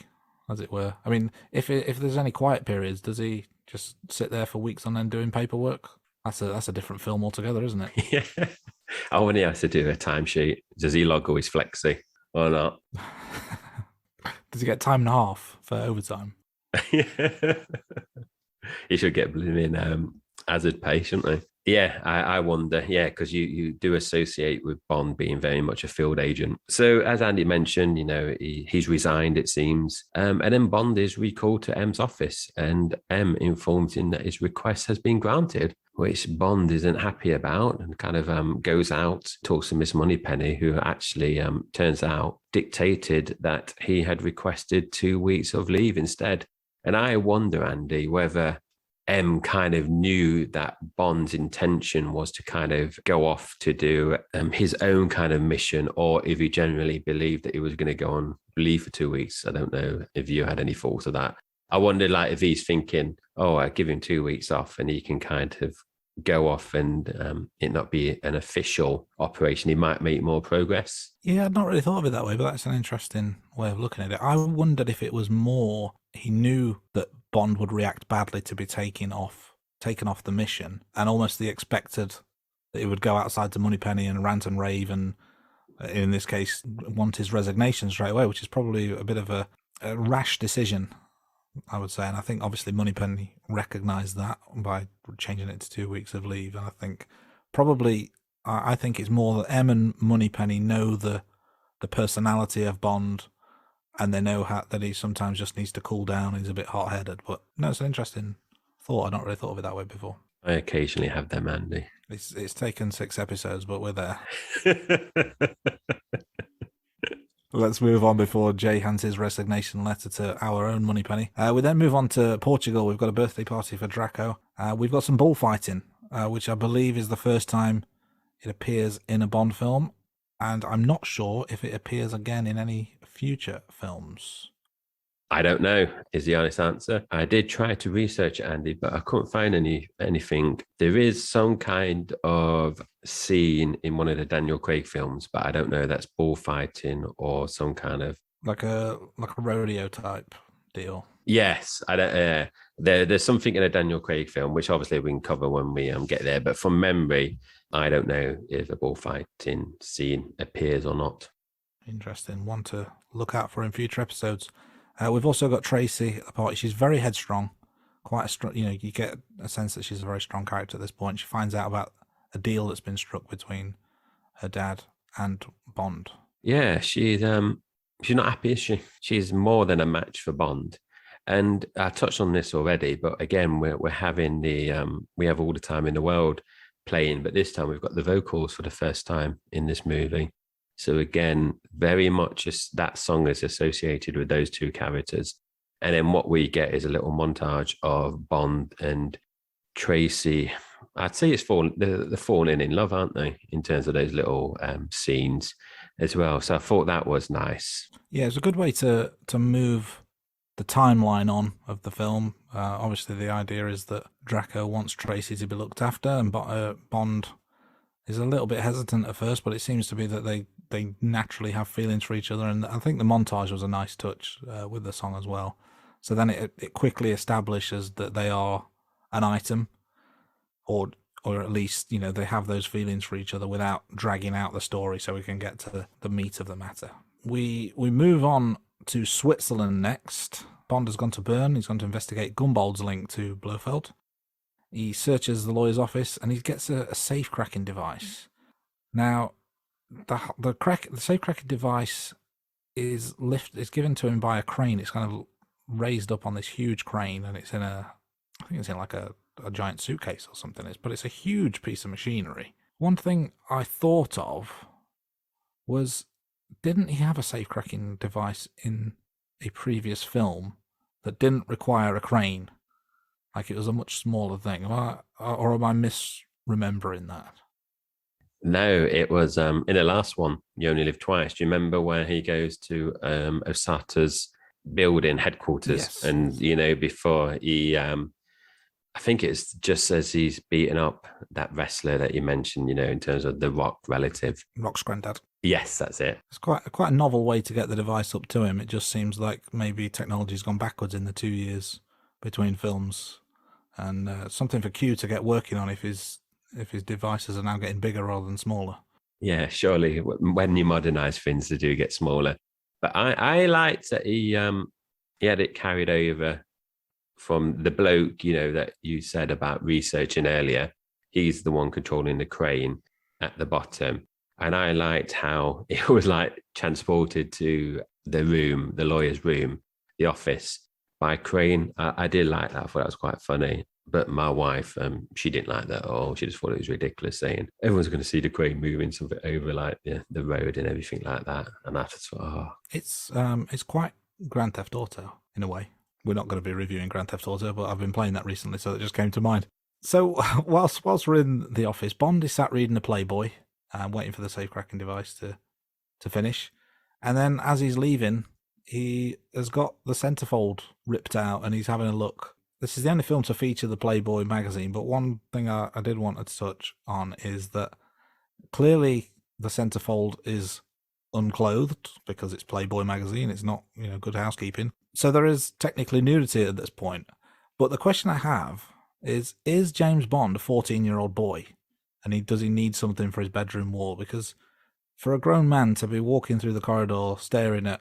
as it were. I mean, if there's any quiet periods, does he just sit there for weeks on end doing paperwork? That's a different film altogether, isn't it? Yeah. Oh, when he has to do a timesheet, does he log all his flexi or not? Does he get time and a half for overtime? He should get blooming hazard pay, shouldn't he? Yeah, I wonder. Yeah, because you do associate with Bond being very much a field agent. So as Andy mentioned, he's resigned, it seems. And then Bond is recalled to M's office, and M informs him that his request has been granted, which Bond isn't happy about, and kind of goes out, talks to Miss Moneypenny, who actually turns out dictated that he had requested 2 weeks of leave instead. And I wonder, Andy, whether M kind of knew that Bond's intention was to kind of go off to do his own kind of mission, or if he generally believed that he was going to go on leave for 2 weeks. I don't know if you had any thoughts of that. I wondered, like, if he's thinking, oh, I give him 2 weeks off and he can kind of go off and it not be an official operation, he might make more progress. Yeah, I'd not really thought of it that way, but that's an interesting way of looking at it. I wondered if it was more he knew that Bond would react badly to be taken off the mission, and almost the expected that he would go outside to Moneypenny and rant and rave, and in this case want his resignation straight away, which is probably a bit of a rash decision, I would say. And I think obviously Moneypenny recognised that by changing it to 2 weeks of leave. And I think probably, I think it's more that M and Moneypenny know the personality of Bond, and they know that he sometimes just needs to cool down. He's a bit hot-headed. But no, it's an interesting thought. I'd not really thought of it that way before. I occasionally have them, Andy. It's taken 6 episodes, but we're there. Let's move on before Jay hands his resignation letter to our own Moneypenny. We then move on to Portugal. We've got a birthday party for Draco. We've got some bullfighting, which I believe is the first time it appears in a Bond film. And I'm not sure if it appears again in any future films. I don't know, is the honest answer. I did try to research it, Andy, but I couldn't find anything. There is some kind of scene in one of the Daniel Craig films, but I don't know if that's bullfighting or some kind of like a rodeo type deal. Yes, I don't. There's something in a Daniel Craig film, which obviously we can cover when we get there. But from memory, I don't know if a bullfighting scene appears or not. Interesting. One to look out for in future episodes. We've also got Tracy at the party. She's very headstrong, quite a strong. You get a sense that she's a very strong character at this point. She finds out about a deal that's been struck between her dad and Bond. Yeah, she's not happy, is she? She's more than a match for Bond. And I touched on this already, but again, we're having we have All the Time in the World playing, but this time we've got the vocals for the first time in this movie. So again, very much that song is associated with those two characters. And then what we get is a little montage of Bond and Tracy. I'd say they're falling in love, aren't they? In terms of those little scenes as well. So I thought that was nice. Yeah, it's a good way to move the timeline on of the film. Obviously, the idea is that Draco wants Tracy to be looked after, and Bond is a little bit hesitant at first, but it seems to be that they naturally have feelings for each other. And I think the montage was a nice touch with the song as well. So then it quickly establishes that they are an item, or at least, they have those feelings for each other without dragging out the story, so we can get to the meat of the matter. We move on to Switzerland next. Bond has gone to Bern. He's gone to investigate Gumbald's link to Blofeld. He searches the lawyer's office and he gets a safe cracking device. Now, the safe cracking device is given to him by a crane. It's kind of raised up on this huge crane, and it's I think it's in like a giant suitcase or something. But it's a huge piece of machinery. One thing I thought of was, didn't he have a safe cracking device in a previous film that didn't require a crane? Like, it was a much smaller thing. Or am I misremembering that? No, it was in the last one, You Only Live Twice. Do you remember where he goes to Osata's building headquarters? Yes. And, before he, I think it's just as he's beating up that wrestler that you mentioned, in terms of the Rock relative. Rock's granddad. Yes, that's it. It's quite a novel way to get the device up to him. It just seems like maybe technology's gone backwards in the 2 years between films, and something for Q to get working on if his devices are now getting bigger rather than smaller. Yeah, surely when you modernize things, they do get smaller. But I liked that he had it carried over from the bloke, that you said about researching earlier. He's the one controlling the crane at the bottom. And I liked how it was like transported to the room, the lawyer's room, the office by crane. I did like that. I thought that was quite funny. But my wife, she didn't like that at all. She just thought it was ridiculous, saying everyone's going to see the crane moving something over like the road and everything like that. And I just thought, it's quite Grand Theft Auto in a way. We're not going to be reviewing Grand Theft Auto, but I've been playing that recently, so it just came to mind. So whilst we're in the office, Bond is sat reading a Playboy, waiting for the safe cracking device to finish. And then as he's leaving, he has got the centerfold ripped out and he's having a look. This is the only film to feature the Playboy magazine, but one thing I did want to touch on is that clearly the centerfold is unclothed because it's Playboy magazine. It's not, Good Housekeeping. So there is technically nudity at this point. But the question I have is James Bond a 14-year-old boy? And does he need something for his bedroom wall? Because for a grown man to be walking through the corridor staring at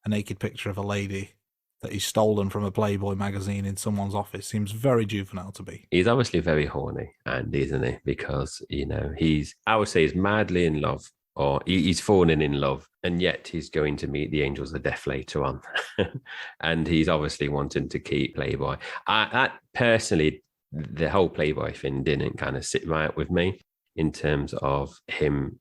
a naked picture of a lady that he's stolen from a Playboy magazine in someone's office seems very juvenile to be. he's obviously very horny, Andy, isn't he? Because, I would say he's madly in love, or he's fallen in love, and yet he's going to meet the angels of death later on. And he's obviously wanting to keep Playboy. Personally, the whole Playboy thing didn't kind of sit right with me in terms of him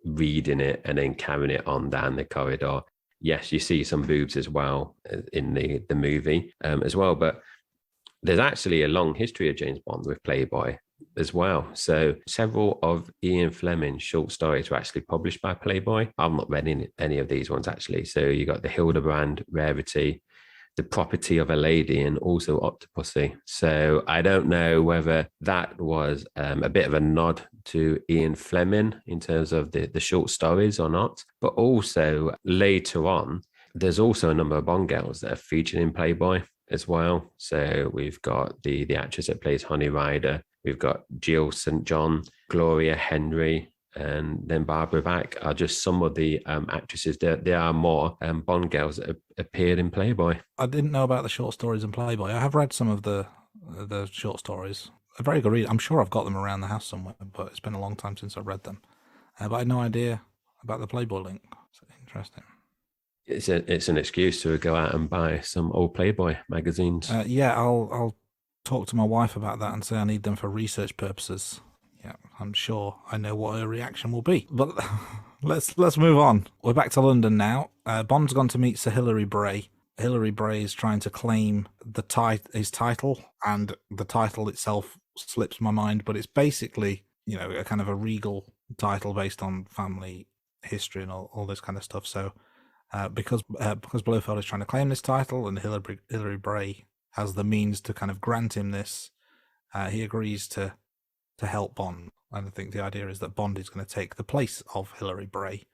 reading it and then carrying it on down the corridor. Yes, you see some boobs as well in the movie as well, but there's actually a long history of James Bond with Playboy as well. So several of Ian Fleming's short stories were actually published by Playboy. I've not read any of these ones actually. So you got the Hildebrand Rarity, The Property of a Lady, and also Octopussy. So I don't know whether that was a bit of a nod to Ian Fleming in terms of the short stories or not. But also later on, there's also a number of Bond girls that are featured in Playboy as well. So we've got the actress that plays Honey Rider. We've got Jill St. John, Gloria Henry, and then Barbara Bach are just some of the actresses. There are more Bond girls that appeared in Playboy. I didn't know about the short stories in Playboy. I have read some of the short stories. A very good read. I'm sure I've got them around the house somewhere, but it's been a long time since I've read them. But I had no idea about the Playboy link. So interesting. It's an excuse to go out and buy some old Playboy magazines. I'll talk to my wife about that and say I need them for research purposes. Yeah, I'm sure I know what her reaction will be. But let's move on. We're back to London now. Bond's gone to meet Sir Hilary Bray. Hilary Bray is trying to claim his title, and the title itself slips my mind, but it's basically, a kind of a regal title based on family history and all this kind of stuff. So because Blofeld is trying to claim this title and Hilary Bray has the means to kind of grant him this, he agrees to help Bond. And I think the idea is that Bond is going to take the place of Hilary Bray,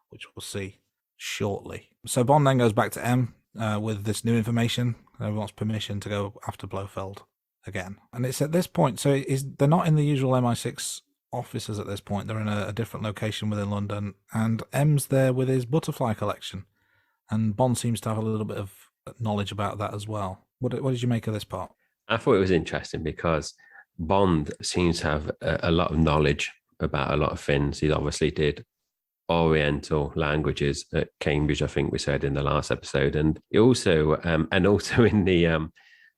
which we'll see shortly. So Bond then goes back to M with this new information. He wants permission to go after Blofeld again. And it's at this point, so they're not in the usual MI6 offices at this point. They're in a different location within London. And M's there with his butterfly collection. And Bond seems to have a little bit of knowledge about that as well. What did you make of this part? I thought it was interesting because Bond seems to have a lot of knowledge about a lot of things. He obviously did Oriental languages at Cambridge, I think we said in the last episode. And he also, in the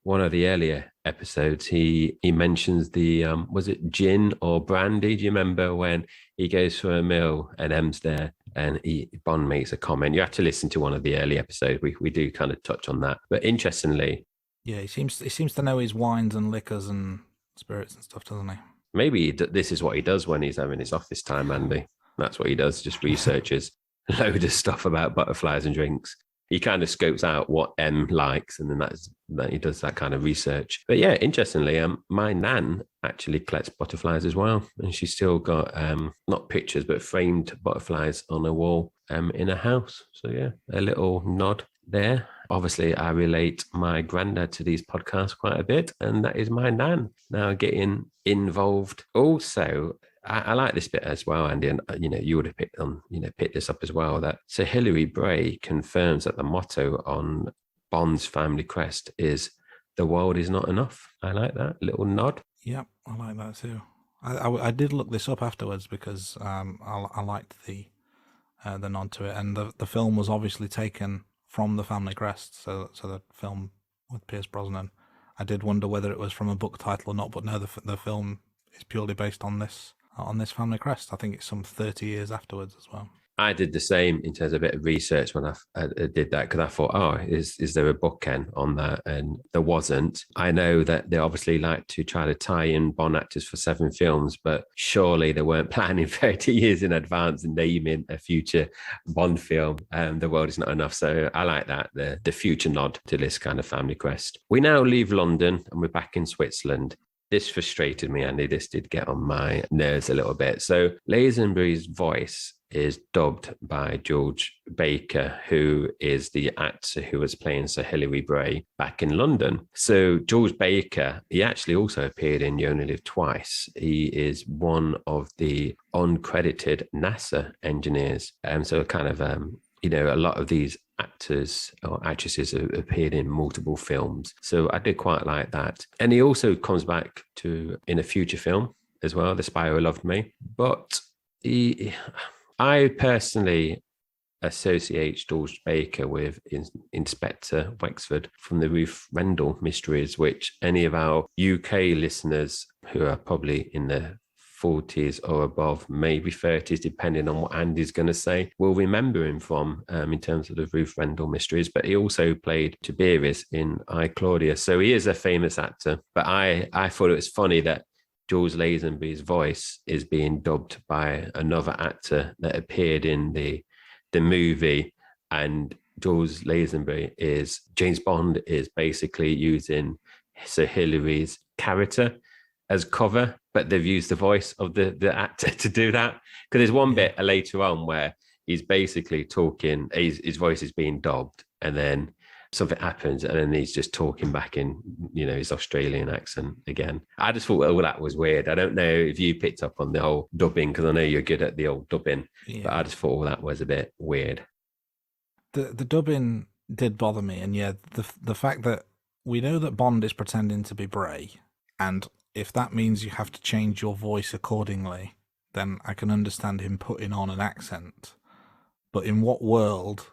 one of the earlier episodes, he mentions the was it gin or brandy? Do you remember when he goes for a meal and M's there and Bond makes a comment? You have to listen to one of the early episodes. We do kind of touch on that, but interestingly, yeah, he seems to know his wines and liquors and spirits and stuff, doesn't he? Maybe this is what he does when he's having his office time, Andy. That's what he does, just researches a load of stuff about butterflies and drinks. He kind of scopes out what M likes, and then he does that kind of research. But yeah, interestingly, my nan actually collects butterflies as well, and she's still got not pictures but framed butterflies on a wall in her house. So yeah, a little nod there. Obviously, I relate my granddad to these podcasts quite a bit, and that is my nan now getting involved. Also, I like this bit as well, Andy, and you would have picked this up as well. That Sir Hilary Bray confirms that the motto on Bond's family crest is "The world is not enough." I like that little nod. Yep, I like that too. I did look this up afterwards because I liked the nod to it, and the film was obviously taken from the family crest. So the film with Pierce Brosnan. I did wonder whether it was from a book title or not, but no, the film is purely based on this family crest. I think it's some 30 years afterwards as well. I did the same in terms of a bit of research when I did that, because I thought, is there a bookend on that? And there wasn't. I know that they obviously like to try to tie in Bond actors for 7 films, but surely they weren't planning 30 years in advance and naming a future Bond film. The world is not enough. So I like that, the future nod to this kind of family crest. We now leave London and we're back in Switzerland. This frustrated me, Andy. This did get on my nerves a little bit. So Lazenby's voice is dubbed by George Baker, who is the actor who was playing Sir Hilary Bray back in London. So George Baker, he actually also appeared in You Only Live Twice. He is one of the uncredited NASA engineers. So kind of, a lot of these actors or actresses have appeared in multiple films. So I did quite like that. And he also comes back in a future film as well, The Spy Who Loved Me. But I personally associate George Baker with Inspector Wexford from the Ruth Rendell Mysteries, which any of our UK listeners who are probably in their 40s or above, maybe 30s, depending on what Andy's going to say, will remember him from in terms of the Ruth Rendell Mysteries. But he also played Tiberius in I, Claudia. So he is a famous actor. But I thought it was funny that George Lazenby's voice is being dubbed by another actor that appeared in the movie. And George Lazenby James Bond is basically using Sir Hilary's character as cover, but they've used the voice of the actor to do that. Because there's one bit later on where he's basically talking, his voice is being dubbed, and then something happens, and then he's just talking back in, his Australian accent again. I just thought, well, that was weird. I don't know if you picked up on the whole dubbing, because I know you're good at the old dubbing, but I just thought, that was a bit weird. The dubbing did bother me, and the fact that we know that Bond is pretending to be Bray, and if that means you have to change your voice accordingly, then I can understand him putting on an accent. But in what world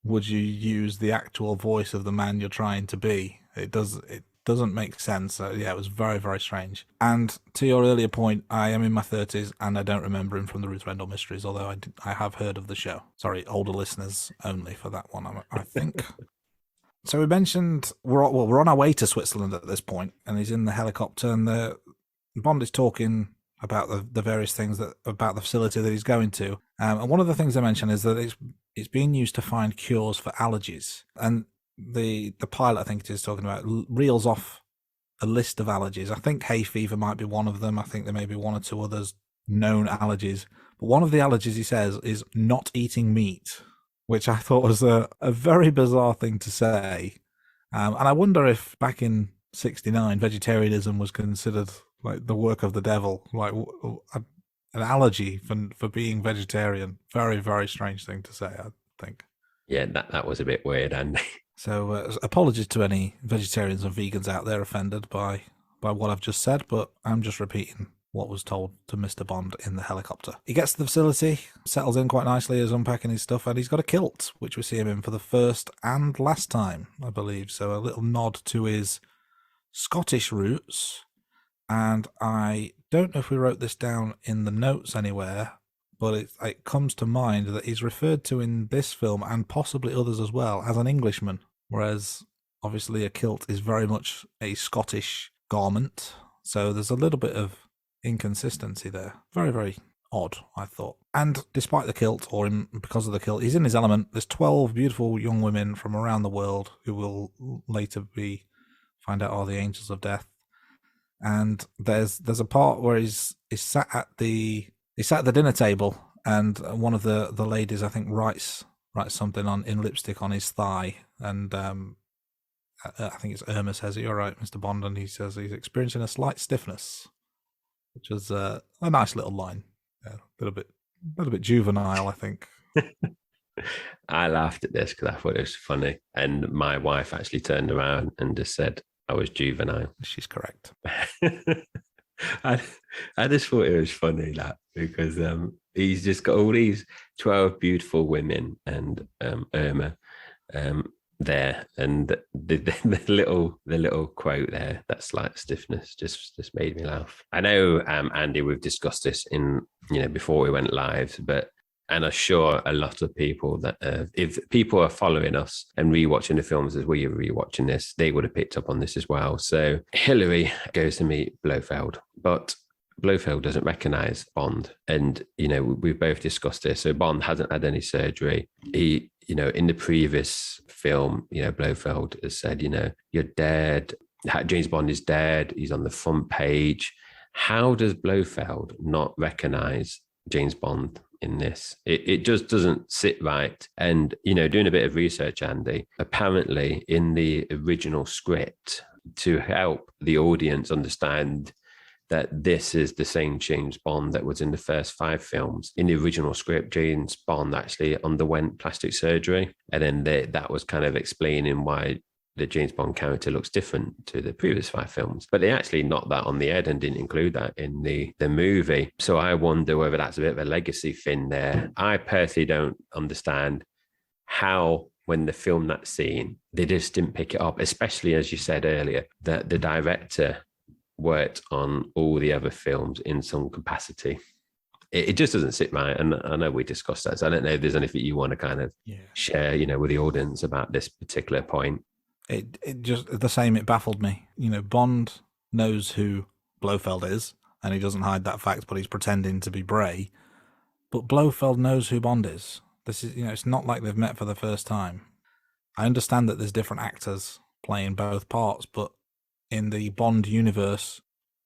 would you use the actual voice of the man you're trying to be? It doesn't make sense. So, it was very, very strange. And to your earlier point, I am in my 30s and I don't remember him from the Ruth Rendell Mysteries, although I have heard of the show. Sorry, older listeners only for that one, I think. So we mentioned we're on our way to Switzerland at this point, and he's in the helicopter, and Bond is talking about the various things about the facility that he's going to. And one of the things they mention is that it's being used to find cures for allergies. And the pilot, I think it is talking about, reels off a list of allergies. I think hay fever might be one of them. I think there may be one or two others known allergies. But one of the allergies, he says, is not eating meat, which I thought was a very bizarre thing to say. And I wonder if back in 1969, vegetarianism was considered like the work of the devil, like an allergy for being vegetarian. Very, very strange thing to say, I think. Yeah, that was a bit weird, Andy. So apologies to any vegetarians and vegans out there offended by what I've just said, but I'm just repeating what was told to Mr. Bond in the helicopter. He gets to the facility, settles in quite nicely, is unpacking his stuff, and he's got a kilt, which we see him in for the first and last time, I believe. So a little nod to his Scottish roots. And I don't know if we wrote this down in the notes anywhere, but it comes to mind that he's referred to in this film, and possibly others as well, as an Englishman, whereas obviously a kilt is very much a Scottish garment. So there's a little bit of inconsistency there. Very, very odd, I thought. And despite the kilt, or because of the kilt, he's in his element. There's 12 beautiful young women from around the world who will later find out are the angels of death. And there's a part where he's sat at the dinner table, and one of the ladies, I think, writes something in lipstick on his thigh, and I think it's Irma says, "You're right, Mr. Bond," and he says he's experiencing a slight stiffness, which is a nice little line. Yeah, a little bit juvenile, I think. I laughed at this because I thought it was funny, and my wife actually turned around and just said I was juvenile. She's correct. I just thought it was funny that because he's just got all these 12 beautiful women and Irma there, and the little quote there, that slight stiffness, just made me laugh. I know, Andy, we've discussed this before we went live, and I'm sure a lot of people that if people are following us and rewatching the films as we are rewatching this, they would have picked up on this as well. So Hillary goes to meet Blofeld, but Blofeld doesn't recognize Bond. And, we've both discussed this. So Bond hasn't had any surgery. He, in the previous film, Blofeld has said, you're dead. James Bond is dead. He's on the front page. How does Blofeld not recognize James Bond in this? It just doesn't sit right. And, doing a bit of research, Andy, apparently in the original script, to help the audience understand that this is the same James Bond that was in the first 5 films, in the original script, James Bond actually underwent plastic surgery. And then that was kind of explaining why the James Bond character looks different to the previous 5 films. But they actually knocked that on the head and didn't include that in the movie. So I wonder whether that's a bit of a legacy thing there. I personally don't understand how, when they filmed that scene, they just didn't pick it up, especially, as you said earlier, that the director worked on all the other films in some capacity. It just doesn't sit right. And I know we discussed that, so I don't know if there's anything you want to kind of share, with the audience about this particular point. It just the same. It baffled me. Bond knows who Blofeld is, and he doesn't hide that fact, but he's pretending to be Bray. But Blofeld knows who Bond is. This is, it's not like they've met for the first time. I understand that there's different actors playing both parts, but in the Bond universe,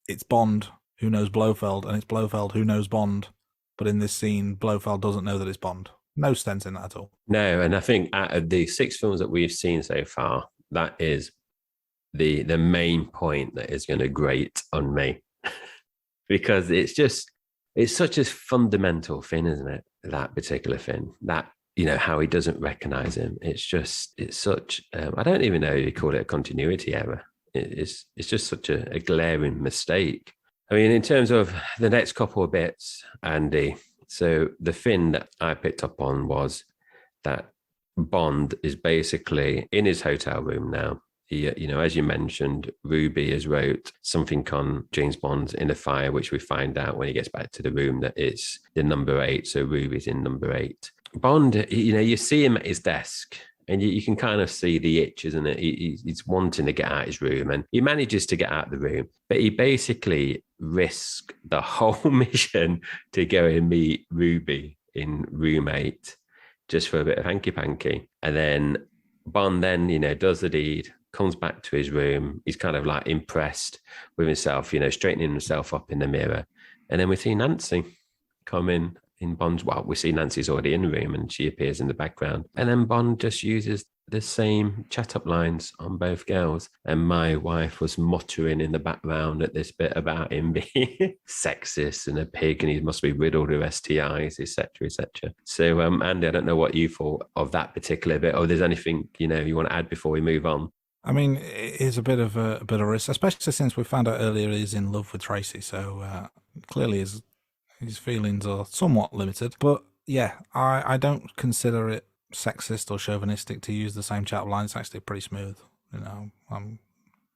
it's Bond who knows Blofeld, and it's Blofeld who knows Bond. But in this scene, Blofeld doesn't know that it's Bond. No sense in that at all. No, and I think out of the 6 films that we've seen so far, that is the main point that is going to grate on me. Because it's such a fundamental thing, isn't it? That particular thing, that, how he doesn't recognize him. It's such, I don't even know if you call it a continuity error. It's just such a glaring mistake. I mean, in terms of the next couple of bits, Andy, so the thing that I picked up on was that Bond is basically in his hotel room now. He, as you mentioned, Ruby has wrote something on James Bond's inner fire, which we find out when he gets back to the room that it's the number 8. So Ruby's in number 8. Bond, you see him at his desk, and you can kind of see the itch, isn't it? He's wanting to get out of his room, and he manages to get out of the room, but he basically risks the whole mission to go and meet Ruby in room 8 just for a bit of hanky-panky. And then Bond does the deed, comes back to his room. He's kind of like impressed with himself, straightening himself up in the mirror. And then we see Nancy come in Bond's, we see Nancy's already in the room and she appears in the background. And then Bond just uses the same chat-up lines on both girls. And my wife was muttering in the background at this bit about him being sexist and a pig and he must be riddled with STIs, etc., etc. So, Andy, I don't know what you thought of that particular bit, or if there's anything, you want to add before we move on. I mean, it is a bit of a risk, especially since we found out earlier he's in love with Tracy. So, clearly his feelings are somewhat limited. But yeah, I don't consider it sexist or chauvinistic to use the same chat line. It's actually pretty smooth. You know,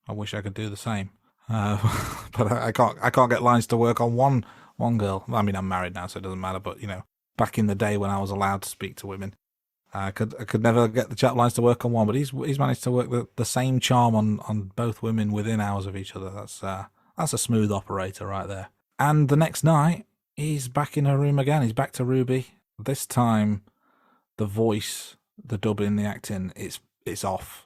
I wish I could do the same, but I can't get lines to work on one girl. I mean, I'm married now, so it doesn't matter. But you know, back in the day when I was allowed to speak to women, I could never get the chat lines to work on one. But he's managed to work the same charm on both women within hours of each other. That's a smooth operator right there. And the next night, he's back in her room again. He's back to Ruby. This time, the voice, the dubbing, the acting, it's off.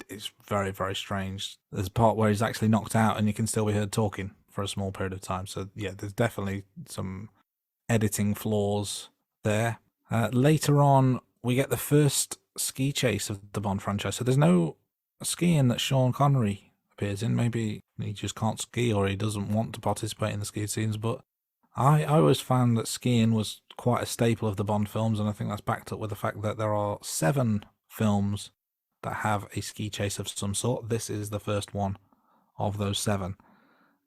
It's very, very strange. There's a part where he's actually knocked out and you can still be heard talking for a small period of time. So yeah, there's definitely some editing flaws there. Later on, we get the first ski chase of the Bond franchise. So there's no skiing that Sean Connery appears in. Maybe he just can't ski or he doesn't want to participate in the ski scenes. But I always found that skiing was quite a staple of the Bond films, and I think that's backed up with the fact that there are 7 films that have a ski chase of some sort. This is the first one of those 7.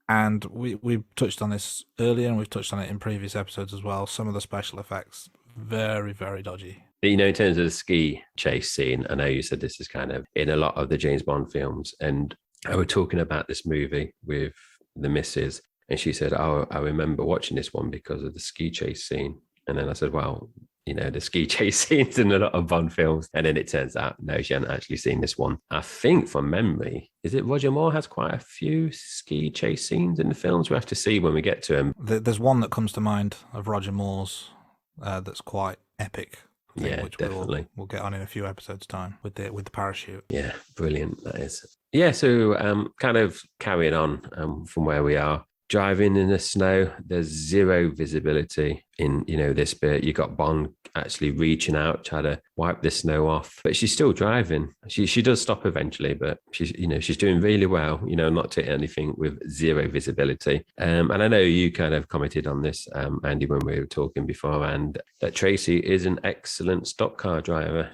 And we touched on this earlier, and we've touched on it in previous episodes as well. Some of the special effects, very, very dodgy. You know, in terms of the ski chase scene, I know you said this is kind of in a lot of the James Bond films, and I were talking about this movie with the missus, and she said, "Oh, I remember watching this one because of the ski chase scene." And then I said, "Well, you know, the ski chase scenes in a lot of Bond films." And then it turns out, no, she hadn't actually seen this one. I think from memory, is it Roger Moore has quite a few ski chase scenes in the films? We have to see when we get to him. There's one that comes to mind of Roger Moore's that's quite epic. Yeah, which definitely. We'll get on in a few episodes' time with the parachute. Yeah, brilliant. That is. Yeah, so kind of carrying on from where we are. Driving in the snow, there's zero visibility in, you know, this bit. You got Bond actually reaching out, trying to wipe the snow off, but she's still driving. She does stop eventually, but she's doing really well, you know, not to anything with zero visibility. And I know you kind of commented on this, Andy, when we were talking before, and that Tracy is an excellent stock car driver.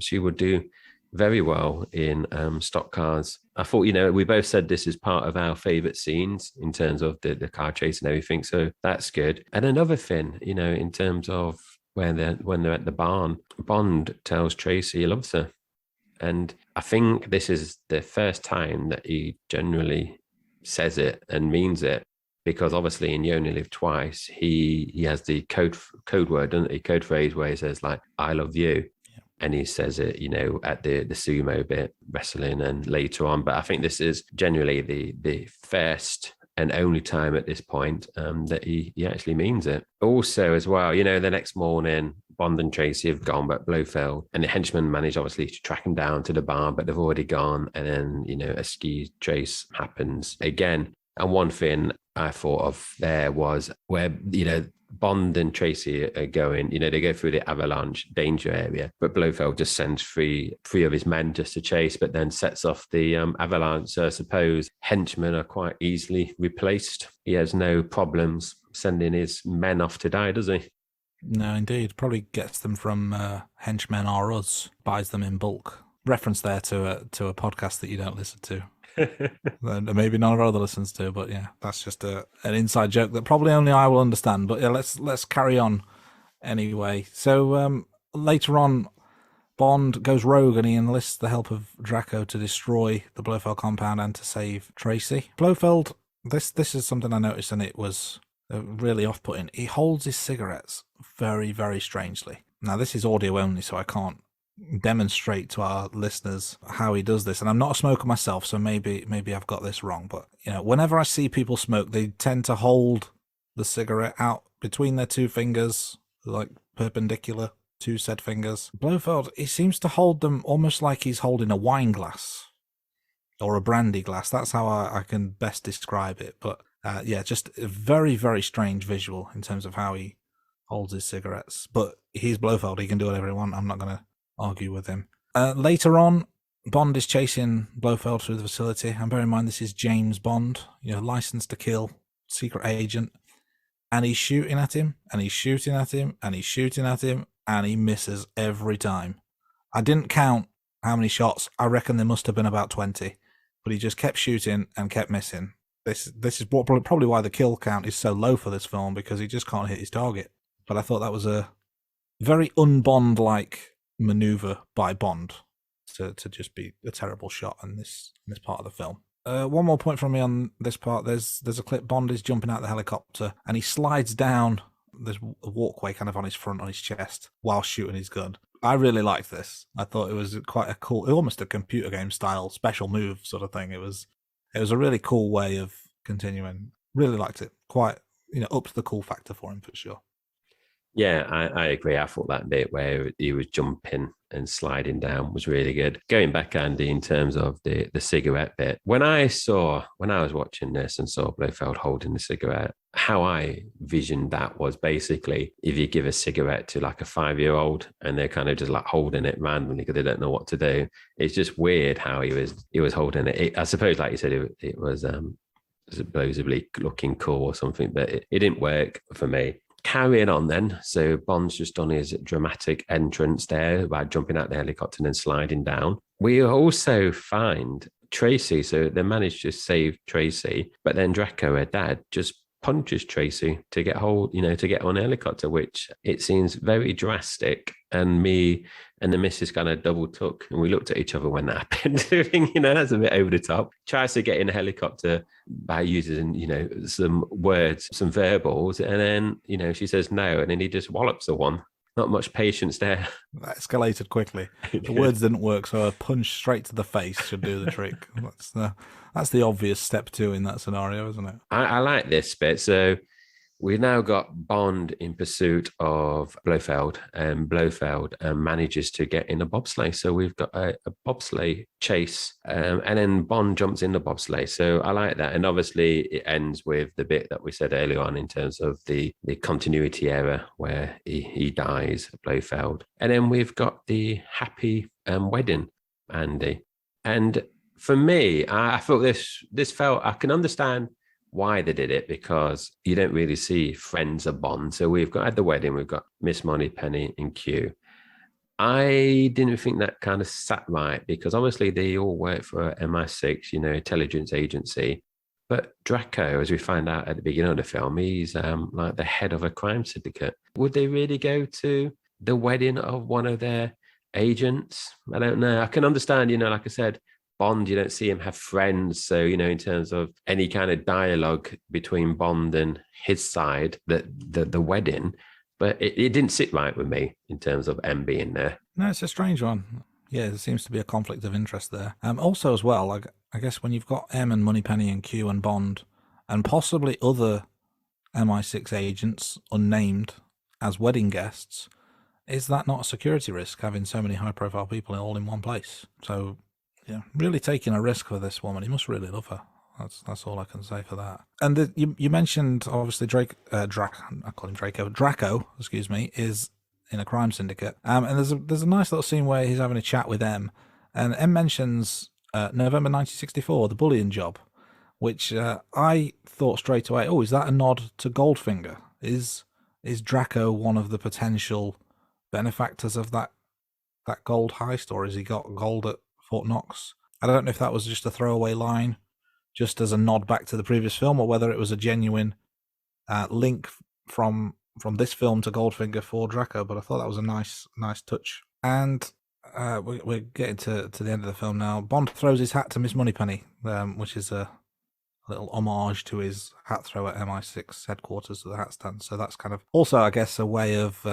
She would do very well in stock cars. I thought, you know, we both said this is part of our favorite scenes in terms of the car chase and everything. So that's good. And another thing, you know, in terms of when they're at the barn, Bond tells Tracy he loves her. And I think this is the first time that he generally says it and means it, because obviously in You Only Live Twice, he has the code word, doesn't he? Code phrase where he says like, "I love you." And he says it, you know, at the sumo bit, wrestling, and later on. But I think this is generally the first and only time at this point that he actually means it. Also, as well, you know, the next morning, Bond and Tracy have gone back Blofeld, and the henchmen manage obviously to track him down to the barn, but they've already gone. And then, you know, a ski chase happens again. And one thing I thought of there was where, you know, Bond and Tracy are going, you know, they go through the avalanche danger area, but Blofeld just sends three of his men just to chase, but then sets off the avalanche. So I suppose henchmen are quite easily replaced. He has no problems sending his men off to die, does he? No, indeed. Probably gets them from Henchmen Are Us, buys them in bulk. Reference there to a podcast that you don't listen to. Maybe none of our other listeners do, but yeah, that's just an inside joke that probably only I will understand. But yeah, let's carry on anyway. So later on, Bond goes rogue and he enlists the help of Draco to destroy the Blofeld compound and to save Tracy. Blofeld, this is something I noticed, and it was really off-putting. He holds his cigarettes very, very strangely. Now, this is audio only, so I can't demonstrate to our listeners how he does this, and I'm not a smoker myself, so maybe I've got this wrong, but you know, whenever I see people smoke, they tend to hold the cigarette out between their 2 fingers, like perpendicular to said fingers. Blofeld, he seems to hold them almost like he's holding a wine glass or a brandy glass. That's how I can best describe it. But yeah, just a very, very strange visual in terms of how he holds his cigarettes. But he's Blofeld, he can do whatever he wants. I'm not going to argue with him. Later on, Bond is chasing Blofeld through the facility, and bear in mind this is James Bond, you know, licensed to kill, secret agent, and he's shooting at him, and he's shooting at him, and he's shooting at him, and he misses every time. I didn't count how many shots. I reckon there must have been about 20, but he just kept shooting and kept missing. this is probably why the kill count is so low for this film, because he just can't hit his target. But I thought that was a very un-Bond-like maneuver by Bond to just be a terrible shot in this part of the film. One more point from me on this part. There's a clip. Bond is jumping out the helicopter and he slides down this walkway kind of on his front, on his chest, while shooting his gun. I really liked this. I thought it was quite a cool, almost a computer game style special move sort of thing. It was a really cool way of continuing. Really liked it. Quite, up to the cool factor for him for sure. Yeah, I agree. I thought that bit where he was jumping and sliding down was really good. Going back, Andy, in terms of the cigarette bit, when I was watching this and saw Blofeld holding the cigarette, how I visioned that was basically if you give a cigarette to like a 5-year-old and they're kind of just like holding it randomly because they don't know what to do. It's just weird how he was holding it. I suppose, like you said, it was supposedly looking cool or something, but it didn't work for me. Carrying on then, so Bond's just done his dramatic entrance there by jumping out the helicopter and then sliding down. We also find Tracy, so they managed to save Tracy, but then Draco, her dad, just punches Tracy to get to get on a helicopter, which it seems very drastic. And me and the missus kind of double took and we looked at each other when that happened. That's a bit over the top. Tries to get in a helicopter by using, some words, some verbals. And then, she says no. And then he just wallops the one. Not much patience there. That escalated quickly. The words didn't work, so a punch straight to the face should do the trick. That's the obvious step 2 in that scenario, isn't it? I like this bit. So we've now got Bond in pursuit of Blofeld, and Blofeld manages to get in a bobsleigh. So we've got a bobsleigh chase, and then Bond jumps in the bobsleigh. So I like that. And obviously it ends with the bit that we said earlier on in terms of the continuity error where he dies, Blofeld. And then we've got the happy wedding, Andy. And for me, I thought this felt, I can understand why they did it, because you don't really see friends of Bond. So we've got at the wedding, we've got Miss Moneypenny and Q. I didn't think that kind of sat right, because obviously they all work for MI6, intelligence agency. But Draco, as we find out at the beginning of the film, he's like the head of a crime syndicate. Would they really go to the wedding of one of their agents? I don't know. I can understand, like I said, Bond, you don't see him have friends. So, in terms of any kind of dialogue between Bond and his side, the wedding, but it didn't sit right with me in terms of M being there. No, it's a strange one. Yeah, there seems to be a conflict of interest there. Also, as well, I guess when you've got M and Moneypenny and Q and Bond and possibly other MI6 agents, unnamed, as wedding guests, is that not a security risk, having so many high-profile people all in one place? So, yeah, really taking a risk for this woman. He must really love her. That's all I can say for that. And you mentioned, obviously, I call him Draco, is in a crime syndicate. And there's a nice little scene where he's having a chat with M. And M mentions November 1964, the bullion job, which I thought straight away, is that a nod to Goldfinger? Is Draco one of the potential benefactors of that gold heist, or has he got gold at Fort Knox? I don't know if that was just a throwaway line, just as a nod back to the previous film, or whether it was a genuine link from this film to Goldfinger for Draco. But I thought that was a nice touch. And we're getting to the end of the film now. Bond throws his hat to Miss Moneypenny, which is a little homage to his hat throw at MI6 headquarters to the hat stand. So that's kind of also, I guess, a way of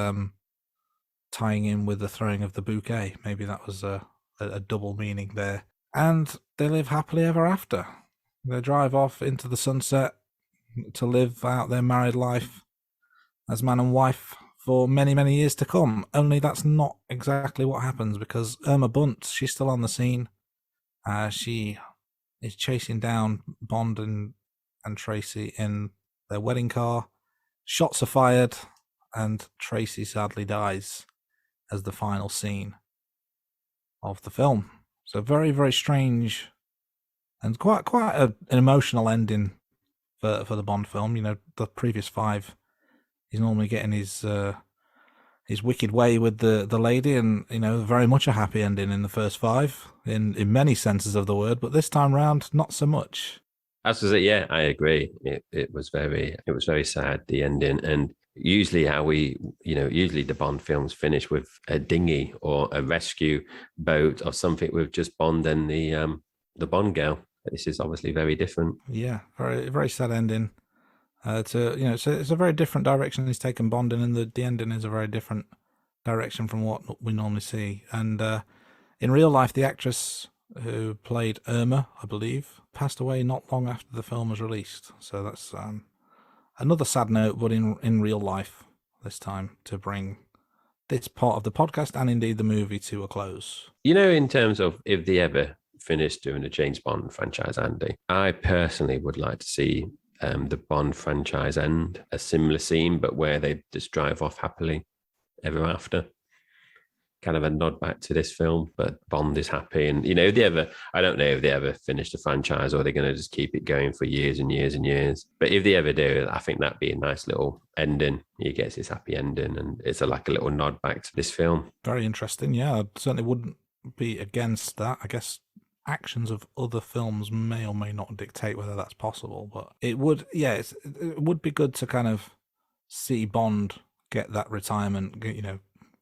tying in with the throwing of the bouquet. Maybe that was a double meaning there. And they live happily ever after. They drive off into the sunset to live out their married life as man and wife for many, many years to come. Only that's not exactly what happens, because Irma Bunt, she's still on the scene. She is chasing down Bond and Tracy in their wedding car. Shots are fired, and Tracy sadly dies as the final scene of the film. So very, very strange and quite an emotional ending for the Bond film. The previous 5, he's normally getting his wicked way with the lady, and very much a happy ending in the first 5 in many senses of the word, but this time round not so much. As was it, yeah, I agree. It was very sad, the ending. And usually usually the Bond films finish with a dinghy or a rescue boat or something with just Bond and the Bond girl. But this is obviously very different. Yeah, very very sad ending. It's a very different direction he's taken Bond in, and the ending is a very different direction from what we normally see. And in real life, the actress who played Irma, I believe, passed away not long after the film was released. So that's another sad note, but in real life this time, to bring this part of the podcast and indeed the movie to a close. In terms of if they ever finished doing a James Bond franchise, Andy, I personally would like to see the Bond franchise end a similar scene, but where they just drive off happily ever after. Kind of a nod back to this film, but Bond is happy. And, I don't know if they ever finish the franchise or they're going to just keep it going for years and years and years. But if they ever do, I think that'd be a nice little ending. He gets his happy ending and it's like a little nod back to this film. Very interesting. Yeah, I certainly wouldn't be against that. I guess actions of other films may or may not dictate whether that's possible, but it would, it would be good to kind of see Bond get that retirement,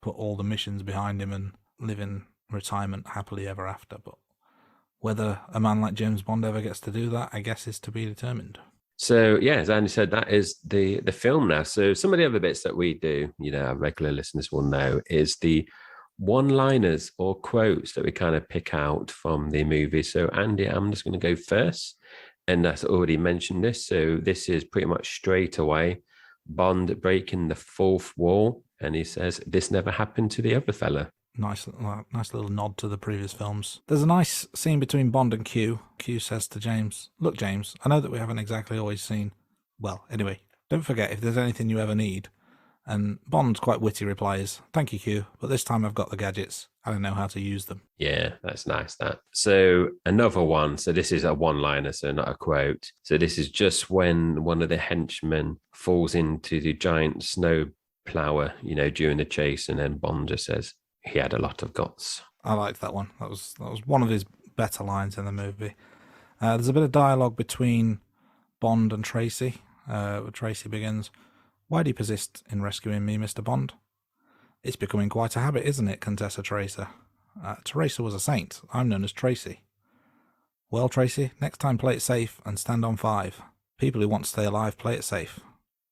put all the missions behind him and live in retirement happily ever after. But whether a man like James Bond ever gets to do that, I guess, is to be determined. So, yeah, as Andy said, that is the film now. So some of the other bits that we do, our regular listeners will know, is the one-liners or quotes that we kind of pick out from the movie. So, Andy, I'm just going to go first. And that's already mentioned this. So this is pretty much straight away Bond breaking the fourth wall. And he says, this never happened to the other fella. Nice little nod to the previous films. There's a nice scene between Bond and Q. Q says to James, look, James, I know that we haven't exactly always seen... Well, anyway, don't forget, if there's anything you ever need. And Bond, quite witty, replies, thank you, Q, but this time I've got the gadgets. I don't know how to use them. Yeah, that's nice, that. So another one. So this is a one-liner, so not a quote. So this is just when one of the henchmen falls into the giant snow plower, during the chase, and then Bond just says he had a lot of guts. I liked that one. That was one of his better lines in the movie. There's a bit of dialogue between Bond and Tracy. Tracy begins, why do you persist in rescuing me, Mr. Bond? It's becoming quite a habit, isn't it, Contessa Tracer? Teresa was a saint. I'm known as Tracy. Well, Tracy, next time play it safe and stand on 5. People who want to stay alive, play it safe.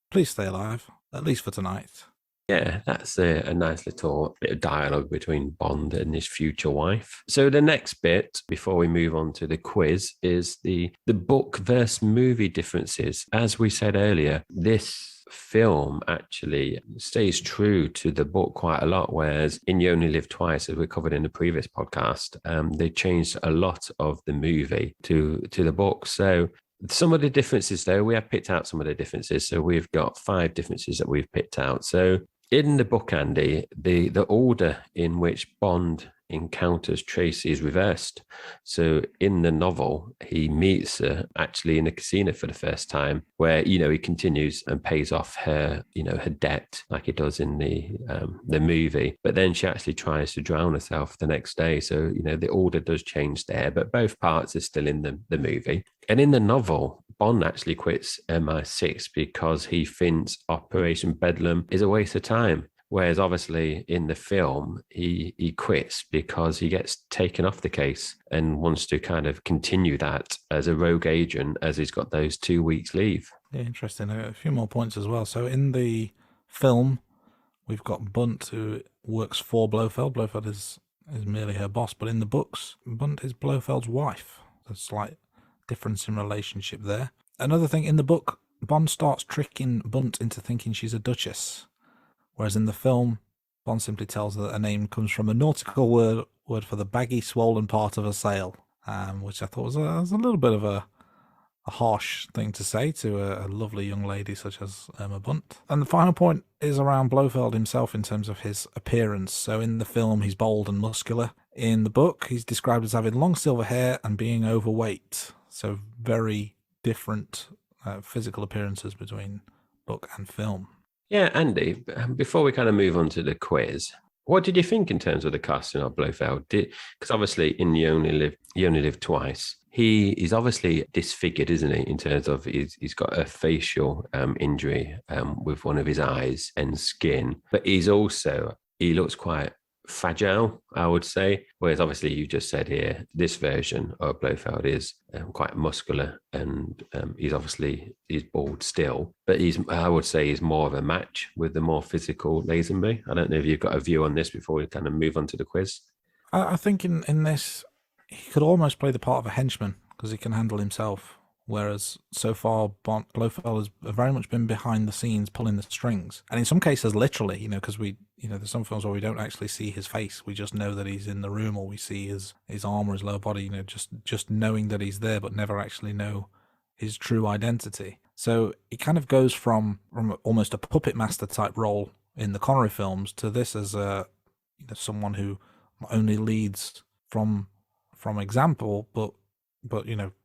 Please stay alive. At least for tonight. Yeah, that's a nice little bit of dialogue between Bond and his future wife. So the next bit, before we move on to the quiz, is the book versus movie differences. As we said earlier, this film actually stays true to the book quite a lot, whereas in You Only Live Twice, as we covered in the previous podcast, they changed a lot of the movie to the book. So some of the differences, though, we have picked out some of the differences. So we've got 5 differences that we've picked out. So in the book, Andy, the order in which Bond encounters Tracy is reversed. So in the novel, he meets her actually in a casino for the first time, where, he continues and pays off her, her debt like he does in the movie. But then she actually tries to drown herself the next day. So, the order does change there, but both parts are still in the movie. And in the novel, Bond actually quits MI6 because he thinks Operation Bedlam is a waste of time. Whereas obviously in the film, he quits because he gets taken off the case and wants to kind of continue that as a rogue agent, as he's got those 2 weeks leave. Yeah, interesting. A few more points as well. So in the film, we've got Bunt, who works for Blofeld. Blofeld is merely her boss. But in the books, Bunt is Blofeld's wife. There's a slight difference in relationship there. Another thing, in the book, Bond starts tricking Bunt into thinking she's a duchess. Whereas in the film, Bond simply tells her that her name comes from a nautical word for the baggy, swollen part of a sail, which I thought was a little bit of a harsh thing to say to a lovely young lady such as Irma Bunt. And the final point is around Blofeld himself in terms of his appearance. So in the film, he's bold and muscular. In the book, he's described as having long silver hair and being overweight. So very different physical appearances between book and film. Yeah, Andy, before we kind of move on to the quiz, what did you think in terms of the casting of Blofeld? Because obviously in You Only Live Twice, he's obviously disfigured, isn't he? In terms of he's got a facial injury with one of his eyes and skin, but he looks quite fragile, I would say. Whereas obviously you just said here, this version of Blofeld is quite muscular, and he's bald still, but I would say he's more of a match with the more physical Lazenby. I don't know if you've got a view on this before we kind of move on to the quiz. I think in this, he could almost play the part of a henchman because he can handle himself. Whereas so far, Blofeld has very much been behind the scenes, pulling the strings, and in some cases, literally, because there's some films where we don't actually see his face; we just know that he's in the room, or we see his arm or his lower body. Just knowing that he's there, but never actually know his true identity. So it kind of goes from almost a puppet master type role in the Connery films to this as someone who not only leads from example, but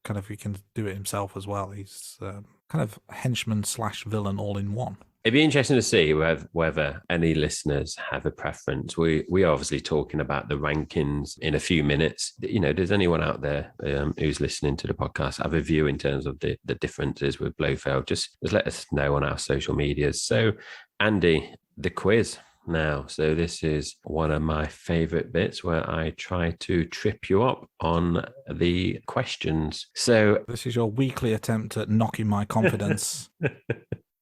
kind of he can do it himself as well. He's kind of henchman / villain all in one. It'd be interesting to see whether any listeners have a preference. We are obviously talking about the rankings in a few minutes. Does anyone out there who's listening to the podcast have a view in terms of the differences with Blofeld? Just let us know on our social medias. So, Andy, the quiz now. So this is one of my favorite bits where I try to trip you up on the questions. So this is your weekly attempt at knocking my confidence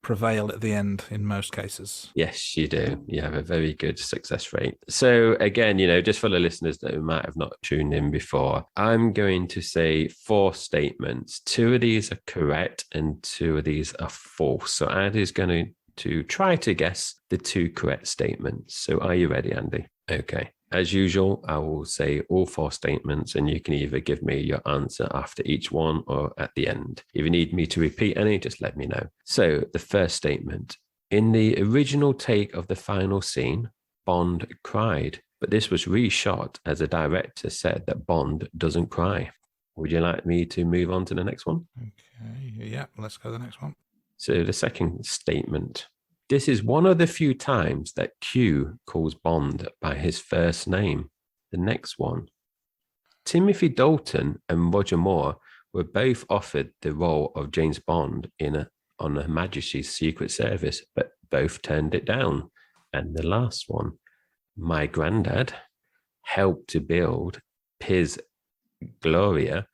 prevail at the end in most cases. Yes, you do. You have a very good success rate. So again, just for the listeners that might have not tuned in before, I'm going to say 4 statements. 2 of these are correct and 2 of these are false. So Andy's going to try to guess the 2 correct statements. So are you ready, Andy? Okay. As usual, I will say all 4 statements, and you can either give me your answer after each one or at the end. If you need me to repeat any, just let me know. So the first statement: in the original take of the final scene, Bond cried, but this was reshot as the director said that Bond doesn't cry. Would you like me to move on to the next one? Okay, yeah, let's go to the next one. So the second statement: this is one of the few times that Q calls Bond by his first name. The next one: Timothy Dalton and Roger Moore were both offered the role of James Bond on Her Majesty's Secret Service, but both turned it down. And the last one: my granddad helped to build Piz Gloria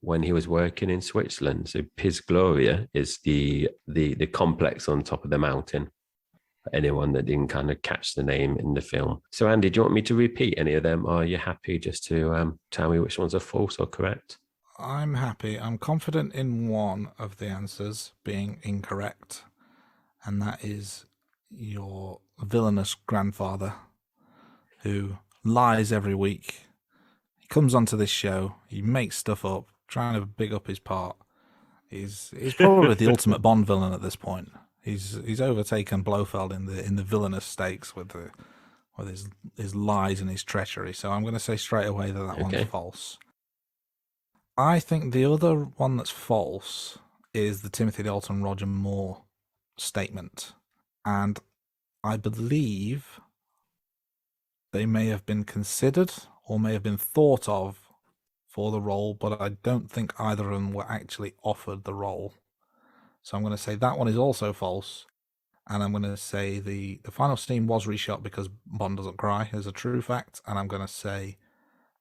when he was working in Switzerland. So Piz Gloria is the complex on top of the mountain, for anyone that didn't kind of catch the name in the film. So Andy, do you want me to repeat any of them, or are you happy just to tell me which ones are false or correct? I'm happy. I'm confident in one of the answers being incorrect, and that is your villainous grandfather who lies every week. He comes onto this show, he makes stuff up, trying to big up his part. He's probably the ultimate Bond villain at this point. He's overtaken Blofeld in the villainous stakes with his lies and his treachery. So I'm going to say straight away that one's false. I think the other one that's false is the Timothy Dalton Roger Moore statement, and I believe they may have been considered or may have been thought of for the role, but I don't think either of them were actually offered the role. So I'm going to say that one is also false. And I'm going to say the final scene was reshot because Bond doesn't cry is a true fact. And I'm going to say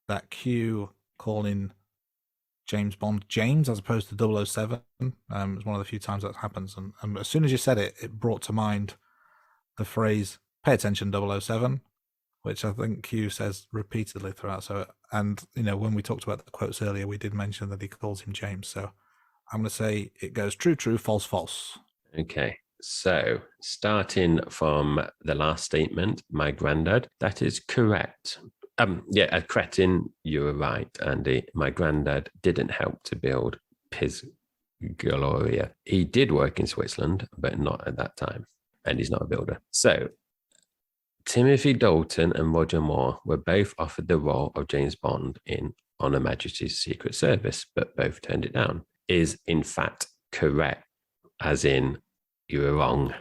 that Q calling James Bond James as opposed to 007 is one of the few times that happens. And as soon as you said it, it brought to mind the phrase, pay attention 007, which I think Q says repeatedly throughout. So, and when we talked about the quotes earlier, we did mention that he calls him James. So I'm going to say it goes true, true, false, false. Okay. So starting from the last statement, my granddad, that is correct. A cretin, you were right, Andy. My granddad didn't help to build Piz Gloria. He did work in Switzerland, but not at that time. And he's not a builder. So Timothy Dalton and Roger Moore were both offered the role of James Bond on Her Majesty's Secret Service, but both turned it down. Is in fact correct, as in you were wrong.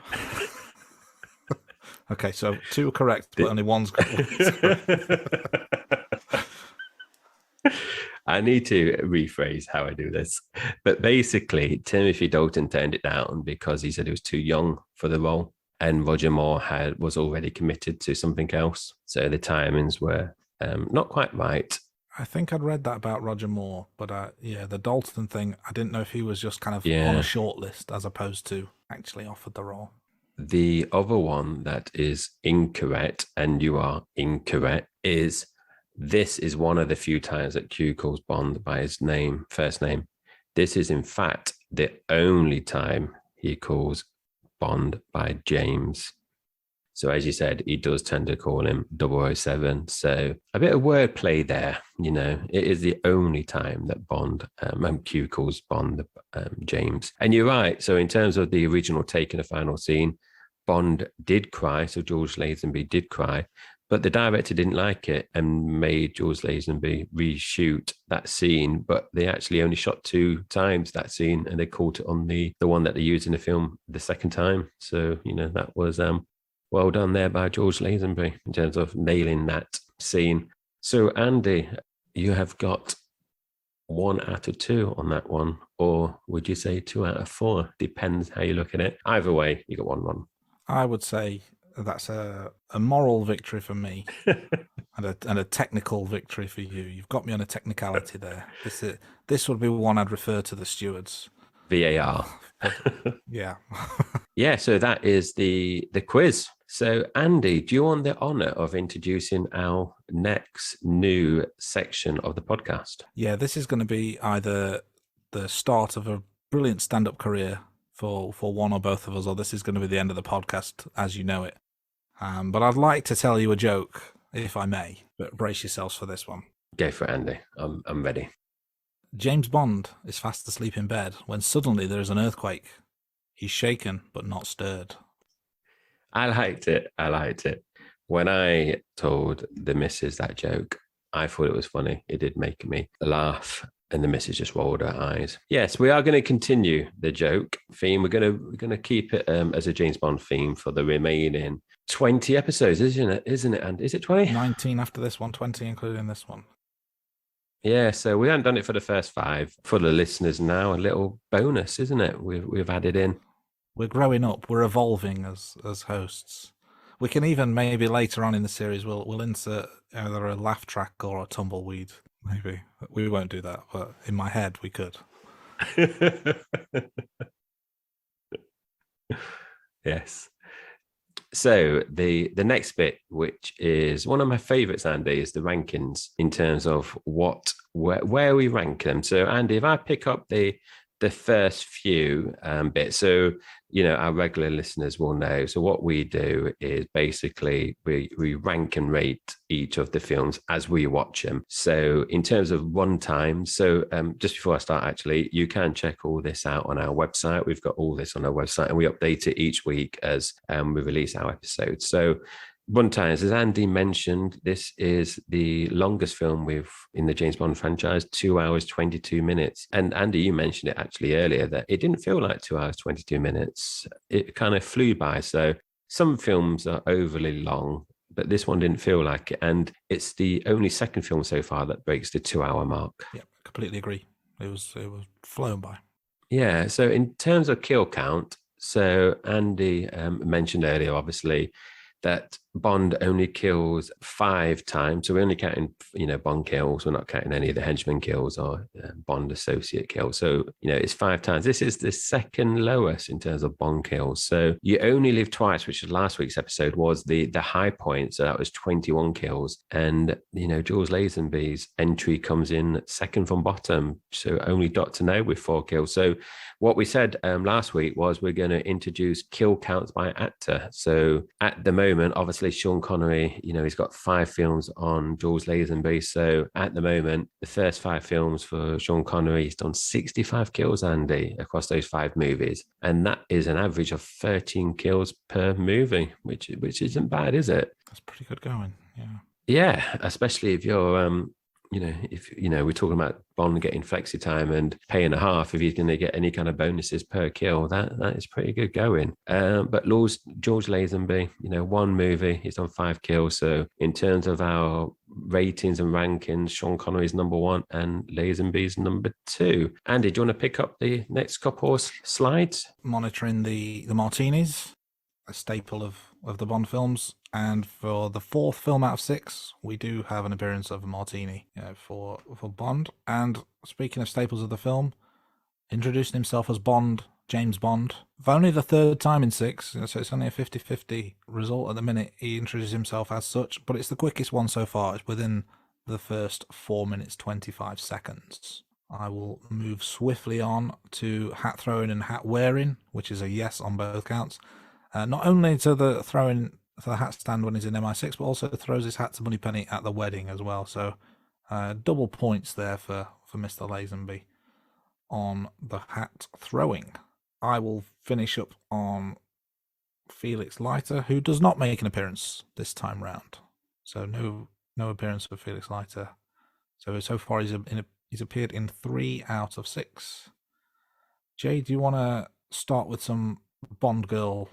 Okay, so 2 are correct, but only one's correct. I need to rephrase how I do this. But basically, Timothy Dalton turned it down because he said he was too young for the role. And Roger Moore was already committed to something else. So the timings were not quite right. I think I'd read that about Roger Moore, but yeah, the Dalton thing, I didn't know if he was just kind of on a short list as opposed to actually offered the role. The other one that is incorrect, and you are incorrect, is this is one of the few times that Q calls Bond by his name, first name. This is, in fact, the only time he calls Bond by James. So as you said, he does tend to call him 007. So a bit of wordplay there, you know. It is the only time that Bond, Q calls Bond James. And you're right. So in terms of the original take in the final scene, Bond did cry. So George Lazenby did cry. But the director didn't like it and made George Lazenby reshoot that scene. But they actually only shot 2 times that scene, and they caught it on the one that they used in the film the second time. So, you know, that was well done there by George Lazenby in terms of nailing that scene. So, Andy, you have got 1 out of 2 on that one, or would you say 2 out of 4? Depends how you look at it. Either way, you got 1-1. I would say that's a moral victory for me and a technical victory for you. You've got me on a technicality there. This would be one I'd refer to the stewards. VAR. Yeah. Yeah, so that is the quiz. So, Andy, do you want the honor of introducing our next new section of the podcast? Yeah, this is going to be either the start of a brilliant stand-up career for one or both of us, or this is going to be the end of the podcast as you know it. But I'd like to tell you a joke, if I may, but brace yourselves for this one. Go for it, Andy. I'm ready. James Bond is fast asleep in bed when suddenly there is an earthquake. He's shaken but not stirred. I liked it. When I told the missus that joke, I thought it was funny. It did make me laugh, and the missus just rolled her eyes. Yes, we are going to continue the joke theme. We're going to keep it as a James Bond theme for the remaining 20 episodes, isn't it? And is it 20? 19 after this one, 20 including this one. Yeah, so we haven't done it for the first 5. For the listeners now, a little bonus, isn't it? We've added in. We're growing up. We're evolving as hosts. We can even maybe later on in the series we'll insert either a laugh track or a tumbleweed. Maybe we won't do that, but in my head we could. Yes. So the next bit, which is one of my favorites, Andy, is the rankings in terms of where we rank them. So, Andy, if I pick up the first few bits, so you know our regular listeners will know. So what we do is basically we rank and rate each of the films as we watch them. So in terms of runtime, so just before I start, actually, you can check all this out on our website. We've got all this on our website, and we update it each week as we release our episodes. So runtimes, as Andy mentioned, this is the longest film in the James Bond franchise, 2 hours, 22 minutes. And Andy, you mentioned it actually earlier that it didn't feel like 2 hours, 22 minutes. It kind of flew by. So some films are overly long, but this one didn't feel like it. And it's the only second film so far that breaks the 2 hour mark. Yeah, completely agree. It was flown by. Yeah. So in terms of kill count, so Andy mentioned earlier, obviously, that Bond only kills 5 times. So we're only counting, Bond kills. We're not counting any of the henchman kills or Bond associate kills. So, it's 5 times. This is the second lowest in terms of Bond kills. So you only live twice, which is last week's episode was the high point. So that was 21 kills. And, Jules Lazenby's entry comes in second from bottom. So only Dr. No with 4 kills. So what we said last week was we're going to introduce kill counts by actor. So at the moment, obviously, Sean Connery, he's got 5 films on Jules Lazenby. So at the moment, the first 5 films for Sean Connery, he's done 65 kills, Andy, across those 5 movies. And that is an average of 13 kills per movie, which isn't bad, is it? That's pretty good going, yeah. Yeah, especially if you're... we're talking about Bond getting flexi time and pay and a half if he's going to get any kind of bonuses per kill, that is pretty good going. But George Lazenby, 1 movie, he's on 5 kills. So in terms of our ratings and rankings, Sean Connery's number 1 and Lazenby's number 2. Andy, do you want to pick up the next couple of slides? Monitoring the martinis, a staple of the Bond films. And for the 4th film out of 6, we do have an appearance of a martini for Bond. And speaking of staples of the film, introducing himself as Bond, James Bond. For only the 3rd time in 6, so it's only a 50-50 result at the minute, he introduces himself as such, but it's the quickest one so far. It's within the first 4 minutes, 25 seconds. I will move swiftly on to hat throwing and hat wearing, which is a yes on both counts. Not only to the throwing to the hat stand when he's in MI6, but also throws his hat to Moneypenny at the wedding as well. So double points there for Mr. Lazenby on the hat throwing. I will finish up on Felix Leiter, who does not make an appearance this time round. So no appearance for Felix Leiter. So far he's appeared in 3 out of 6. Jay, do you want to start with some Bond girl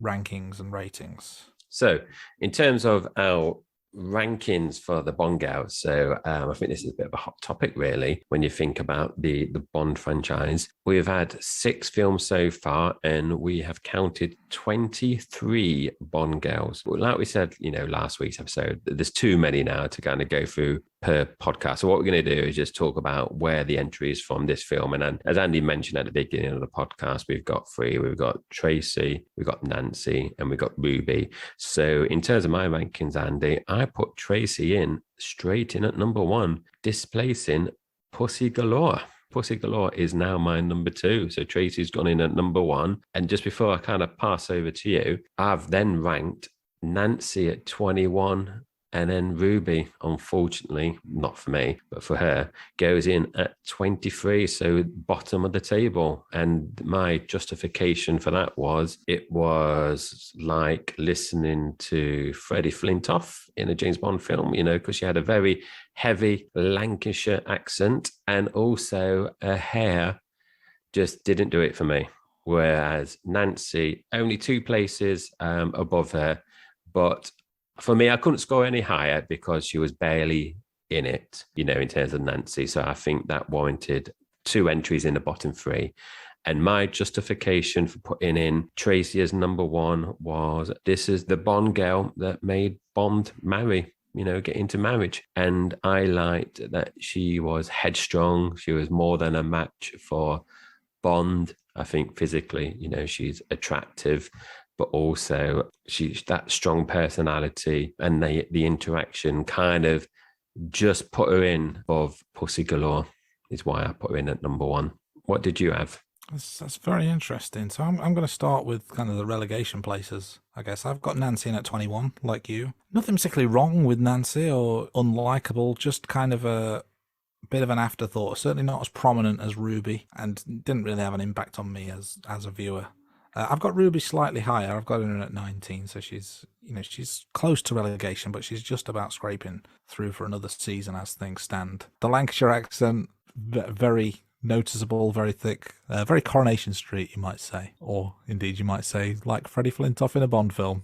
rankings and ratings? So in terms of our rankings for the Bond girls, so I think this is a bit of a hot topic really when you think about the Bond franchise. We've had 6 films so far and we have counted 23 Bond girls. Like we said, last week's episode, there's too many now to kind of go through per podcast. So what we're going to do is just talk about where the entry is from this film. And then, as Andy mentioned at the beginning of the podcast, we've got 3. We've got Tracy, we've got Nancy, and we've got Ruby. So in terms of my rankings, Andy, I put Tracy in straight in at number 1, displacing Pussy Galore. Pussy Galore is now my number 2. So Tracy's gone in at number 1. And just before I kind of pass over to you, I've then ranked Nancy at 21. And then Ruby, unfortunately, not for me, but for her, goes in at 23, so bottom of the table. And my justification for that was, it was like listening to Freddie Flintoff in a James Bond film, because she had a very heavy Lancashire accent, and also her hair just didn't do it for me. Whereas Nancy, only 2 places above her, but for me, I couldn't score any higher because she was barely in it, in terms of Nancy. So I think that warranted 2 entries in the bottom 3. And my justification for putting in Tracy as number 1 was, this is the Bond girl that made Bond marry, get into marriage. And I liked that she was headstrong. She was more than a match for Bond. I think physically, she's attractive, but also she's that strong personality, and the interaction kind of just put her in above Pussy Galore, is why I put her in at number 1. What did you have? That's very interesting. So I'm going to start with kind of the relegation places, I guess. I've got Nancy in at 21, like you. Nothing particularly wrong with Nancy or unlikable, just kind of a bit of an afterthought. Certainly not as prominent as Ruby, and didn't really have an impact on me as a viewer. I've got Ruby slightly higher. I've got her in at 19, so she's close to relegation, but she's just about scraping through for another season as things stand. The Lancashire accent, very noticeable, very thick, very Coronation Street, you might say, or indeed you might say like Freddie Flintoff in a Bond film,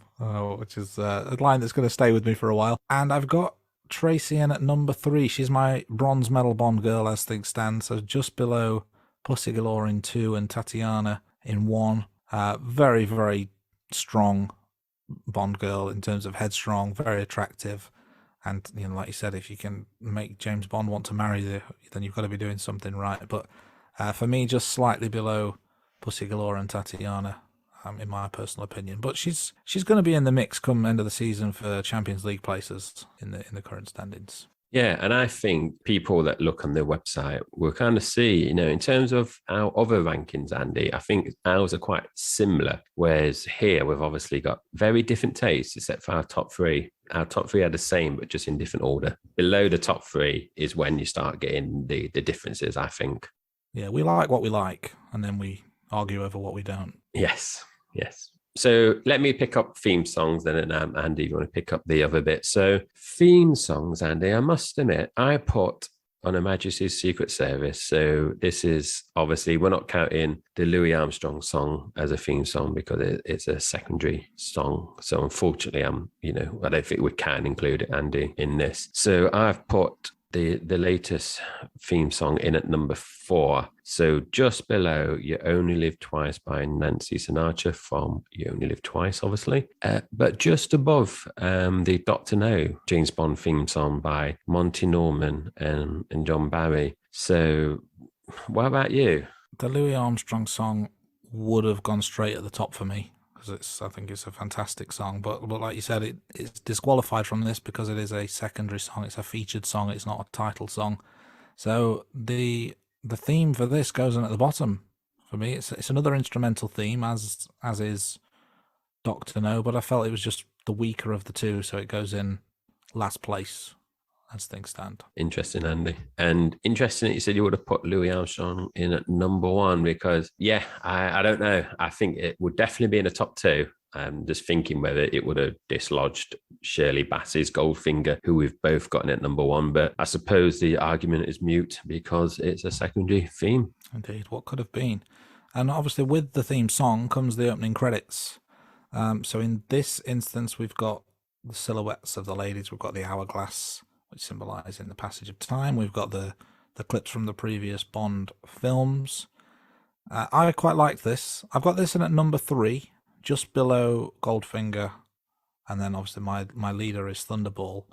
which is a line that's going to stay with me for a while. And I've got Tracy in at number 3. She's my bronze medal Bond girl as things stand, so just below Pussy Galore in 2 and Tatiana in 1. Very, very strong Bond girl in terms of headstrong, very attractive. And, like you said, if you can make James Bond want to marry you, then you've got to be doing something right. But for me, just slightly below Pussy Galore and Tatiana, in my personal opinion. But she's going to be in the mix come end of the season for Champions League places in the current standings. Yeah, and I think people that look on their website will kind of see, in terms of our other rankings, Andy, I think ours are quite similar. Whereas here we've obviously got very different tastes, except for our top 3. Our top 3 are the same, but just in different order. Below the top 3 is when you start getting the differences, I think. Yeah, we like what we like, and then we argue over what we don't. Yes. So let me pick up theme songs then, and Andy, you want to pick up the other bit. So theme songs, Andy, I must admit, I put on Her Majesty's Secret Service. So this is obviously, we're not counting the Louis Armstrong song as a theme song because it's a secondary song. So unfortunately, I don't think we can include it, Andy, in this. So I've put the latest theme song in at number 4. So just below You Only Live Twice by Nancy Sinatra from You Only Live Twice, obviously. But just above the Dr. No James Bond theme song by Monty Norman and John Barry. So what about you? The Louis Armstrong song would have gone straight at the top for me, because I think it's a fantastic song. But like you said, it's disqualified from this because it is a secondary song. It's a featured song. It's not a title song. So the theme for this goes in at the bottom for me. It's another instrumental theme, as is Dr. No, but I felt it was just the weaker of the two, so it goes in last place as things stand. Interesting, Andy. And interesting that you said you would have put Louis Armstrong in at number 1 because, I don't know. I think it would definitely be in the top 2. I'm just thinking whether it would have dislodged Shirley Bassey's Goldfinger, who we've both gotten at number 1. But I suppose the argument is mute because it's a secondary theme. Indeed, what could have been. And obviously with the theme song comes the opening credits. So in this instance, we've got the silhouettes of the ladies. We've got the hourglass, which symbolises the passage of time. We've got the clips from the previous Bond films. I quite like this. I've got this in at number 3, just below Goldfinger, and then obviously my leader is Thunderball.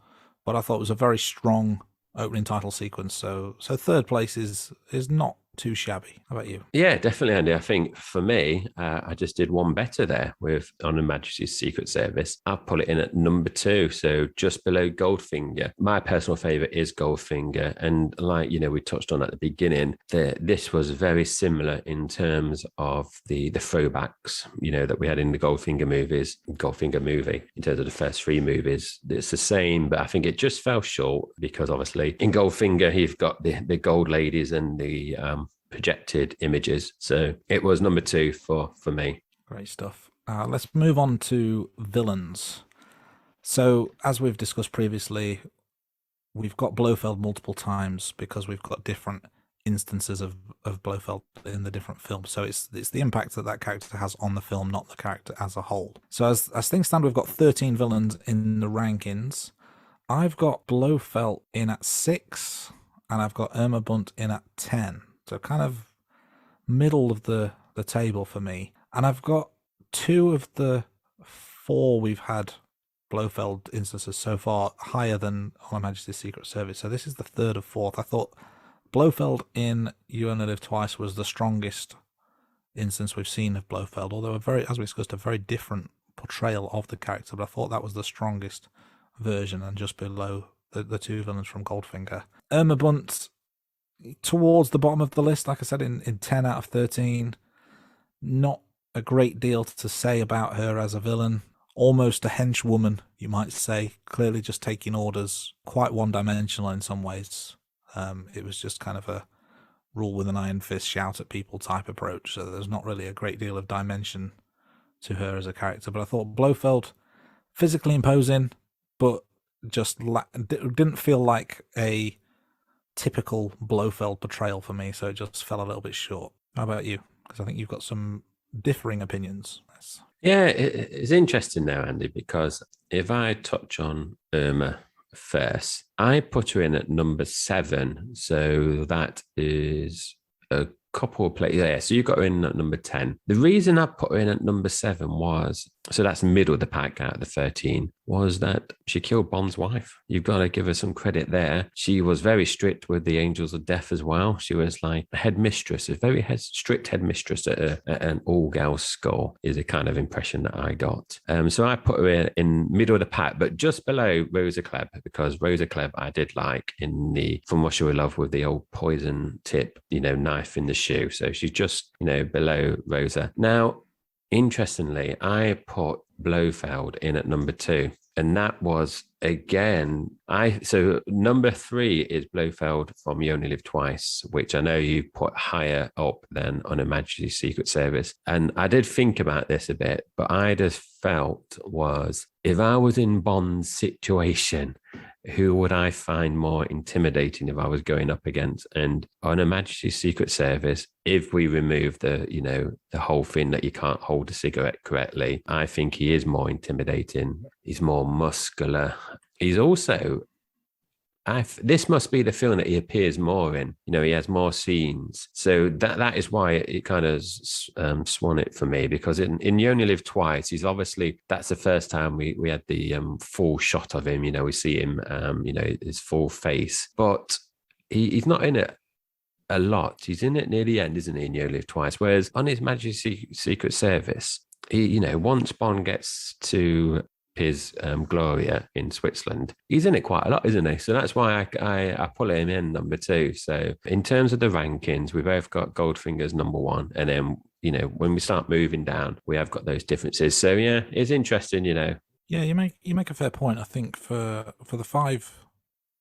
But I thought it was a very strong opening title sequence. So third place is not too shabby. How about you? Yeah, definitely, Andy. I think for me, I just did one better there with On Her Majesty's Secret Service. I'll put it in at number 2, so just below Goldfinger. My personal favourite is Goldfinger, and like we touched on at the beginning, this was very similar in terms of the throwbacks, that we had in the Goldfinger movie, in terms of the first 3 movies. It's the same, but I think it just fell short because obviously in Goldfinger you've got the gold ladies and the projected images. So it was number 2 for me. Great stuff. Let's move on to villains. So as we've discussed previously, we've got Blofeld multiple times because we've got different instances of Blofeld in the different films. So it's the impact that character has on the film, not the character as a whole. So as things stand, we've got 13 villains in the rankings. I've got Blofeld in at 6, and I've got Irma Bunt in at 10. So kind of middle of the table for me. And I've got 2 of the 4 we've had Blofeld instances so far higher than On Her Majesty's Secret Service. So this is the 3rd of 4th. I thought Blofeld in You Only Live Twice was the strongest instance we've seen of Blofeld, although as we discussed, a very different portrayal of the character. But I thought that was the strongest version, and just below the 2 villains from Goldfinger. Irma Bunt towards the bottom of the list, like I said, in 10 out of 13. Not a great deal to say about her as a villain. Almost a henchwoman, you might say. Clearly just taking orders. Quite one-dimensional in some ways. It was just kind of a rule with an iron fist, shout at people type approach. So there's not really a great deal of dimension to her as a character. But I thought Blofeld, physically imposing, but just didn't feel like a typical Blofeld portrayal for me, so it just fell a little bit short. How about you? Because I think you've got some differing opinions. Yeah, it's interesting now, Andy, because if I touch on Irma first, I put her in at number 7, so that is a couple of places. Yeah, so you got her in at number 10. The reason I put her in at number 7 was, so that's middle of the pack out of the 13, was that she killed Bond's wife. You've got to give her some credit there. She was very strict with the Angels of Death as well. She was like a headmistress, a very strict headmistress at an all-girls school, is a kind of impression that I got. So I put her in middle of the pack, but just below Rosa Klebb, because Rosa Klebb I did like in the From Russia with Love with the old poison tip, knife in the shoe. So she's just, below Rosa. Now, interestingly, I put Blofeld in at number 2, and that was again, so number 3 is Blofeld from You Only Live Twice, which I know you put higher up than On Her Majesty's Secret Service. And I did think about this a bit, but I just felt was, if I was in Bond's situation, who would I find more intimidating if I was going up against? And on a Majesty's Secret Service, if we remove the whole thing that you can't hold a cigarette correctly, I think he is more intimidating. He's more muscular. He's also, this must be the film that he appears more in. He has more scenes. So that is why it kind of swung it for me, because in You Only Live Twice, he's obviously, that's the first time we had the full shot of him. We see him, his full face. But he's not in it a lot. He's in it near the end, isn't he, in You Only Live Twice? Whereas on his Majesty's Secret Service, once Bond gets to his Gloria in Switzerland, he's in it quite a lot, isn't he? So that's why I pull him in number 2. So in terms of the rankings, we both got Goldfinger's number 1, and then when we start moving down, we have got those differences. So yeah, it's interesting. Yeah, you make a fair point. I think for the 5,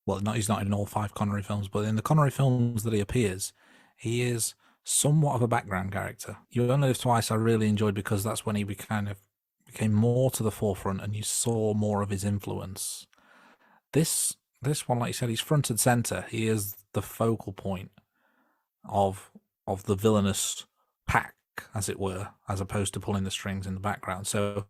well, he's not in all 5 Connery films, but in the Connery films that he appears, he is somewhat of a background character. You Only Live Twice I really enjoyed, because that's when he became more to the forefront and you saw more of his influence. This one, like you said, he's front and center. He is the focal point of the villainous pack, as it were, as opposed to pulling the strings in the background. So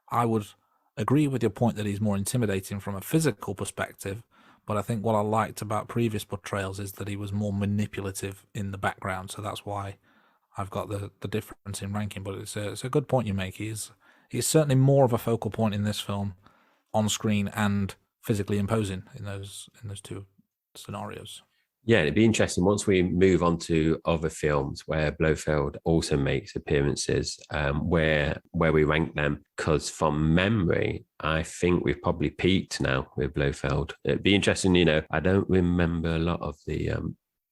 I would agree with your point that he's more intimidating from a physical perspective, but I think what I liked about previous portrayals is that he was more manipulative in the background. So that's why I've got the difference in ranking. But it's a good point you make. He's certainly more of a focal point in this film, on screen and physically imposing in those 2 scenarios. Yeah, it'd be interesting once we move on to other films where Blofeld also makes appearances, where we rank them. Because from memory, I think we've probably peaked now with Blofeld. It'd be interesting, I don't remember a lot of the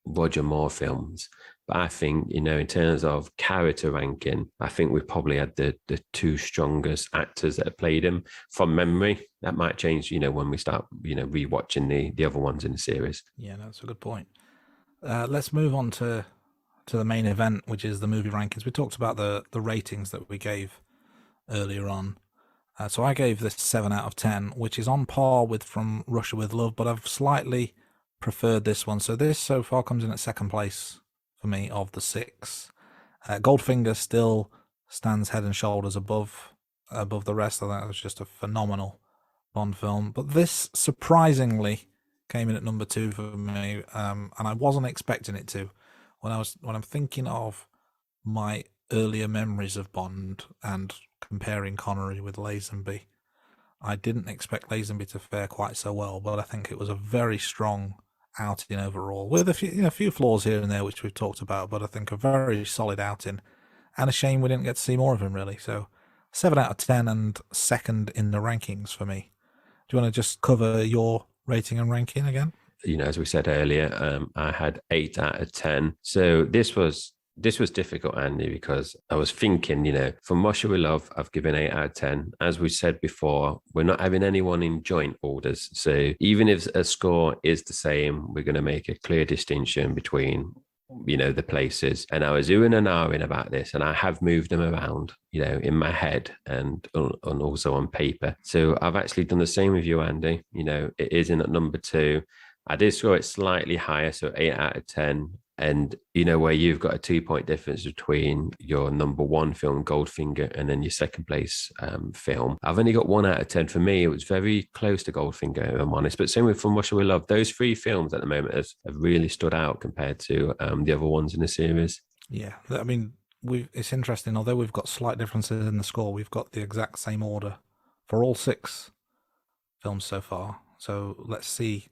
Roger Moore films, but I think, in terms of character ranking, I think we've probably had the 2 strongest actors that have played him from memory. That might change, when we start, rewatching the other ones in the series. Yeah, that's a good point. Let's move on to the main event, which is the movie rankings. We talked about the ratings that we gave earlier on. So I gave this 7 out of 10, which is on par with From Russia with Love, but I've slightly preferred this one. So this so far comes in at 2nd place for me of the 6. Goldfinger still stands head and shoulders above the rest. I think it was just a phenomenal Bond film. But this surprisingly came in at number 2 for me, and I wasn't expecting it to. When I'm thinking of my earlier memories of Bond and comparing Connery with Lazenby, I didn't expect Lazenby to fare quite so well, but I think it was a very strong outing overall, with a few flaws here and there, which we've talked about, but I think a very solid outing, and a shame we didn't get to see more of him, really. So 7 out of 10 and 2nd in the rankings for me. Do you want to just cover your rating and ranking again? As we said earlier, I had 8 out of 10. So this was difficult, Andy, because I was thinking, From Russia with Love, I've given 8 out of 10. As we said before, we're not having anyone in joint orders. So even if a score is the same, we're going to make a clear distinction between, the places. And I was oohing and ahhing about this, and I have moved them around, in my head and also on paper. So I've actually done the same with you, Andy. It is in at number 2. I did score it slightly higher, so 8 out of 10. And where you've got a 2-point difference between your number 1 film, Goldfinger, and then your 2nd place film. I've only got 1 out of 10. For me, it was very close to Goldfinger, if I'm honest. But same with From Russia with Love. Those 3 films at the moment have really stood out compared to the other ones in the series. Yeah, I mean, it's interesting. Although we've got slight differences in the score, we've got the exact same order for all 6 films so far. So let's see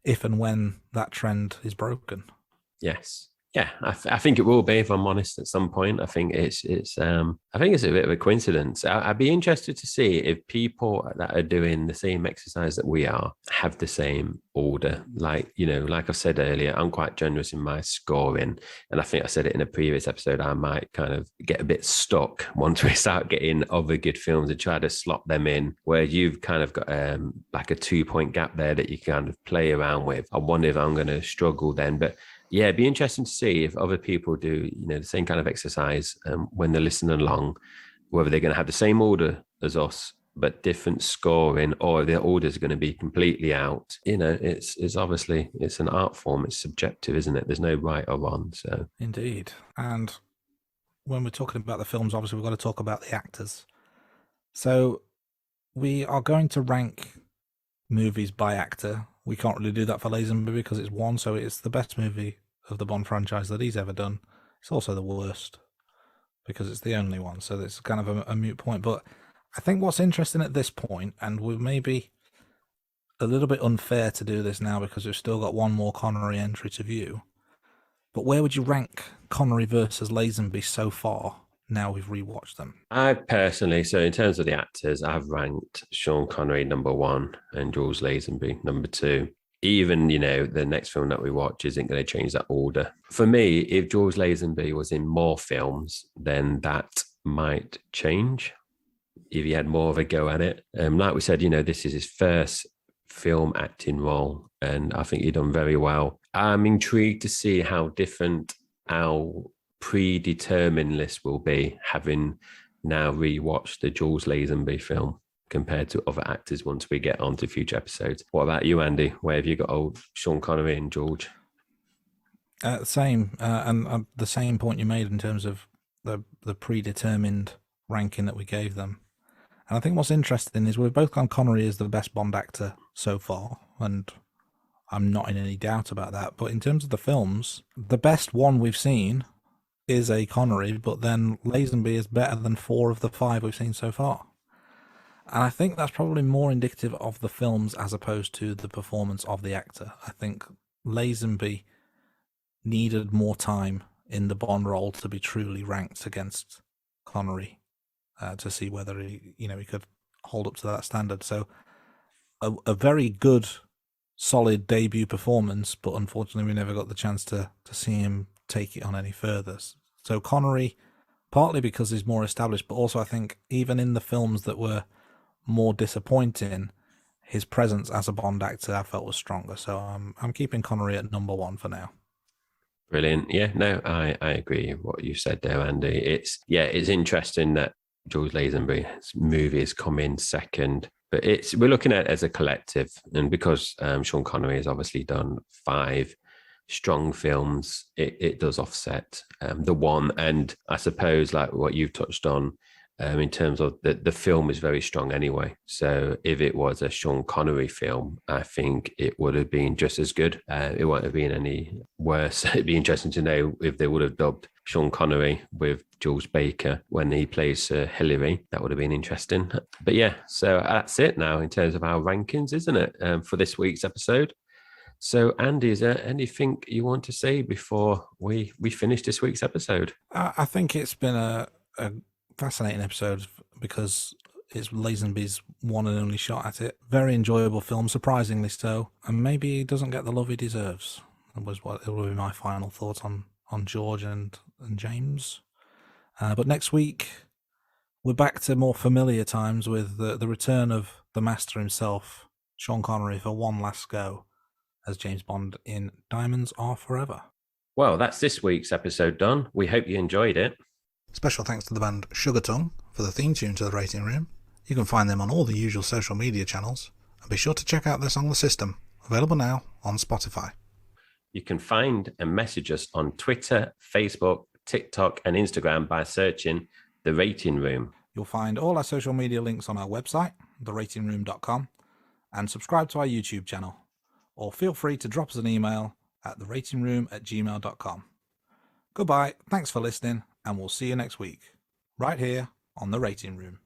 if and when that trend is broken. Yes. Yeah, I think it will be, if I'm honest, at some point. I think it's a bit of a coincidence. I'd be interested to see if people that are doing the same exercise that we are have the same order. Like I said earlier, I'm quite generous in my scoring. And I think I said it in a previous episode, I might kind of get a bit stuck once we start getting other good films and try to slot them in, where you've kind of got like a 2-point gap there that you kind of play around with. I wonder if I'm going to struggle then. But yeah, it'd be interesting to see if other people do, the same kind of exercise when they're listening along, whether they're going to have the same order as us but different scoring, or the orders are going to be completely out. It's obviously it's an art form. It's subjective, isn't it? There's no right or wrong. So indeed. And when we're talking about the films, obviously we've got to talk about the actors. So we are going to rank movies by actor. We can't really do that for Lazenby because it's one, so it's the best movie of the Bond franchise that he's ever done. It's also the worst because it's the only one, so it's kind of a moot point. But I think what's interesting at this point, and we may be a little bit unfair to do this now because we've still got one more Connery entry to view, but where would you rank Connery versus Lazenby so far now we've rewatched them? I personally, so in terms of the actors, I've ranked Sean Connery number 1 and George Lazenby number 2. Even, the next film that we watch isn't going to change that order. For me, if George Lazenby was in more films, then that might change if he had more of a go at it. Like we said, this is his first film acting role, and I think he done very well. I'm intrigued to see how different our predetermined list will be, having now rewatched the George Lazenby film compared to other actors once we get on to future episodes. What about you, Andy? Where have you got old Sean Connery and George? Same, and the same point you made in terms of the predetermined ranking that we gave them. And I think what's interesting is we've both gone Connery as the best Bond actor so far, and I'm not in any doubt about that. But in terms of the films, the best one we've seen is a Connery, but then Lazenby is better than 4 of the 5 we've seen so far. And I think that's probably more indicative of the films as opposed to the performance of the actor. I think Lazenby needed more time in the Bond role to be truly ranked against Connery to see whether he could hold up to that standard. So a very good, solid debut performance, but unfortunately we never got the chance to see him take it on any further. So Connery, partly because he's more established, but also I think even in the films that were more disappointing, his presence as a Bond actor I felt was stronger. So I'm keeping Connery at number 1 for now. Brilliant. Yeah, no, I agree with what you said there, Andy. It's interesting that George Lazenby's movie has come in second, but we're looking at it as a collective, and because Sean Connery has obviously done 5 strong films, it does offset the one. And I suppose like what you've touched on, in terms of the film is very strong anyway. So if it was a Sean Connery film, I think it would have been just as good. It won't have been any worse. It'd be interesting to know if they would have dubbed Sean Connery with Jules Baker when he plays Hillary. That would have been interesting. But yeah, so that's it now in terms of our rankings, isn't it, for this week's episode? So, Andy, is there anything you want to say before we finish this week's episode? I think it's been a fascinating episode because it's Lazenby's one and only shot at it. Very enjoyable film, surprisingly so, and maybe he doesn't get the love he deserves. That was what it will be my final thoughts on George and James. But next week we're back to more familiar times with the return of the master himself, Sean Connery, for one last go as James Bond in Diamonds Are Forever. Well, that's this week's episode done. We hope you enjoyed it. Special thanks to the band Sugar Tongue for the theme tune to The Rating Room. You can find them on all the usual social media channels, and be sure to check out their song The System, available now on Spotify. You can find and message us on Twitter, Facebook, TikTok, and Instagram by searching The Rating Room. You'll find all our social media links on our website, theratingroom.com, and subscribe to our YouTube channel. Or feel free to drop us an email at theratingroom@gmail.com. Goodbye, thanks for listening, and we'll see you next week, right here on The Rating Room.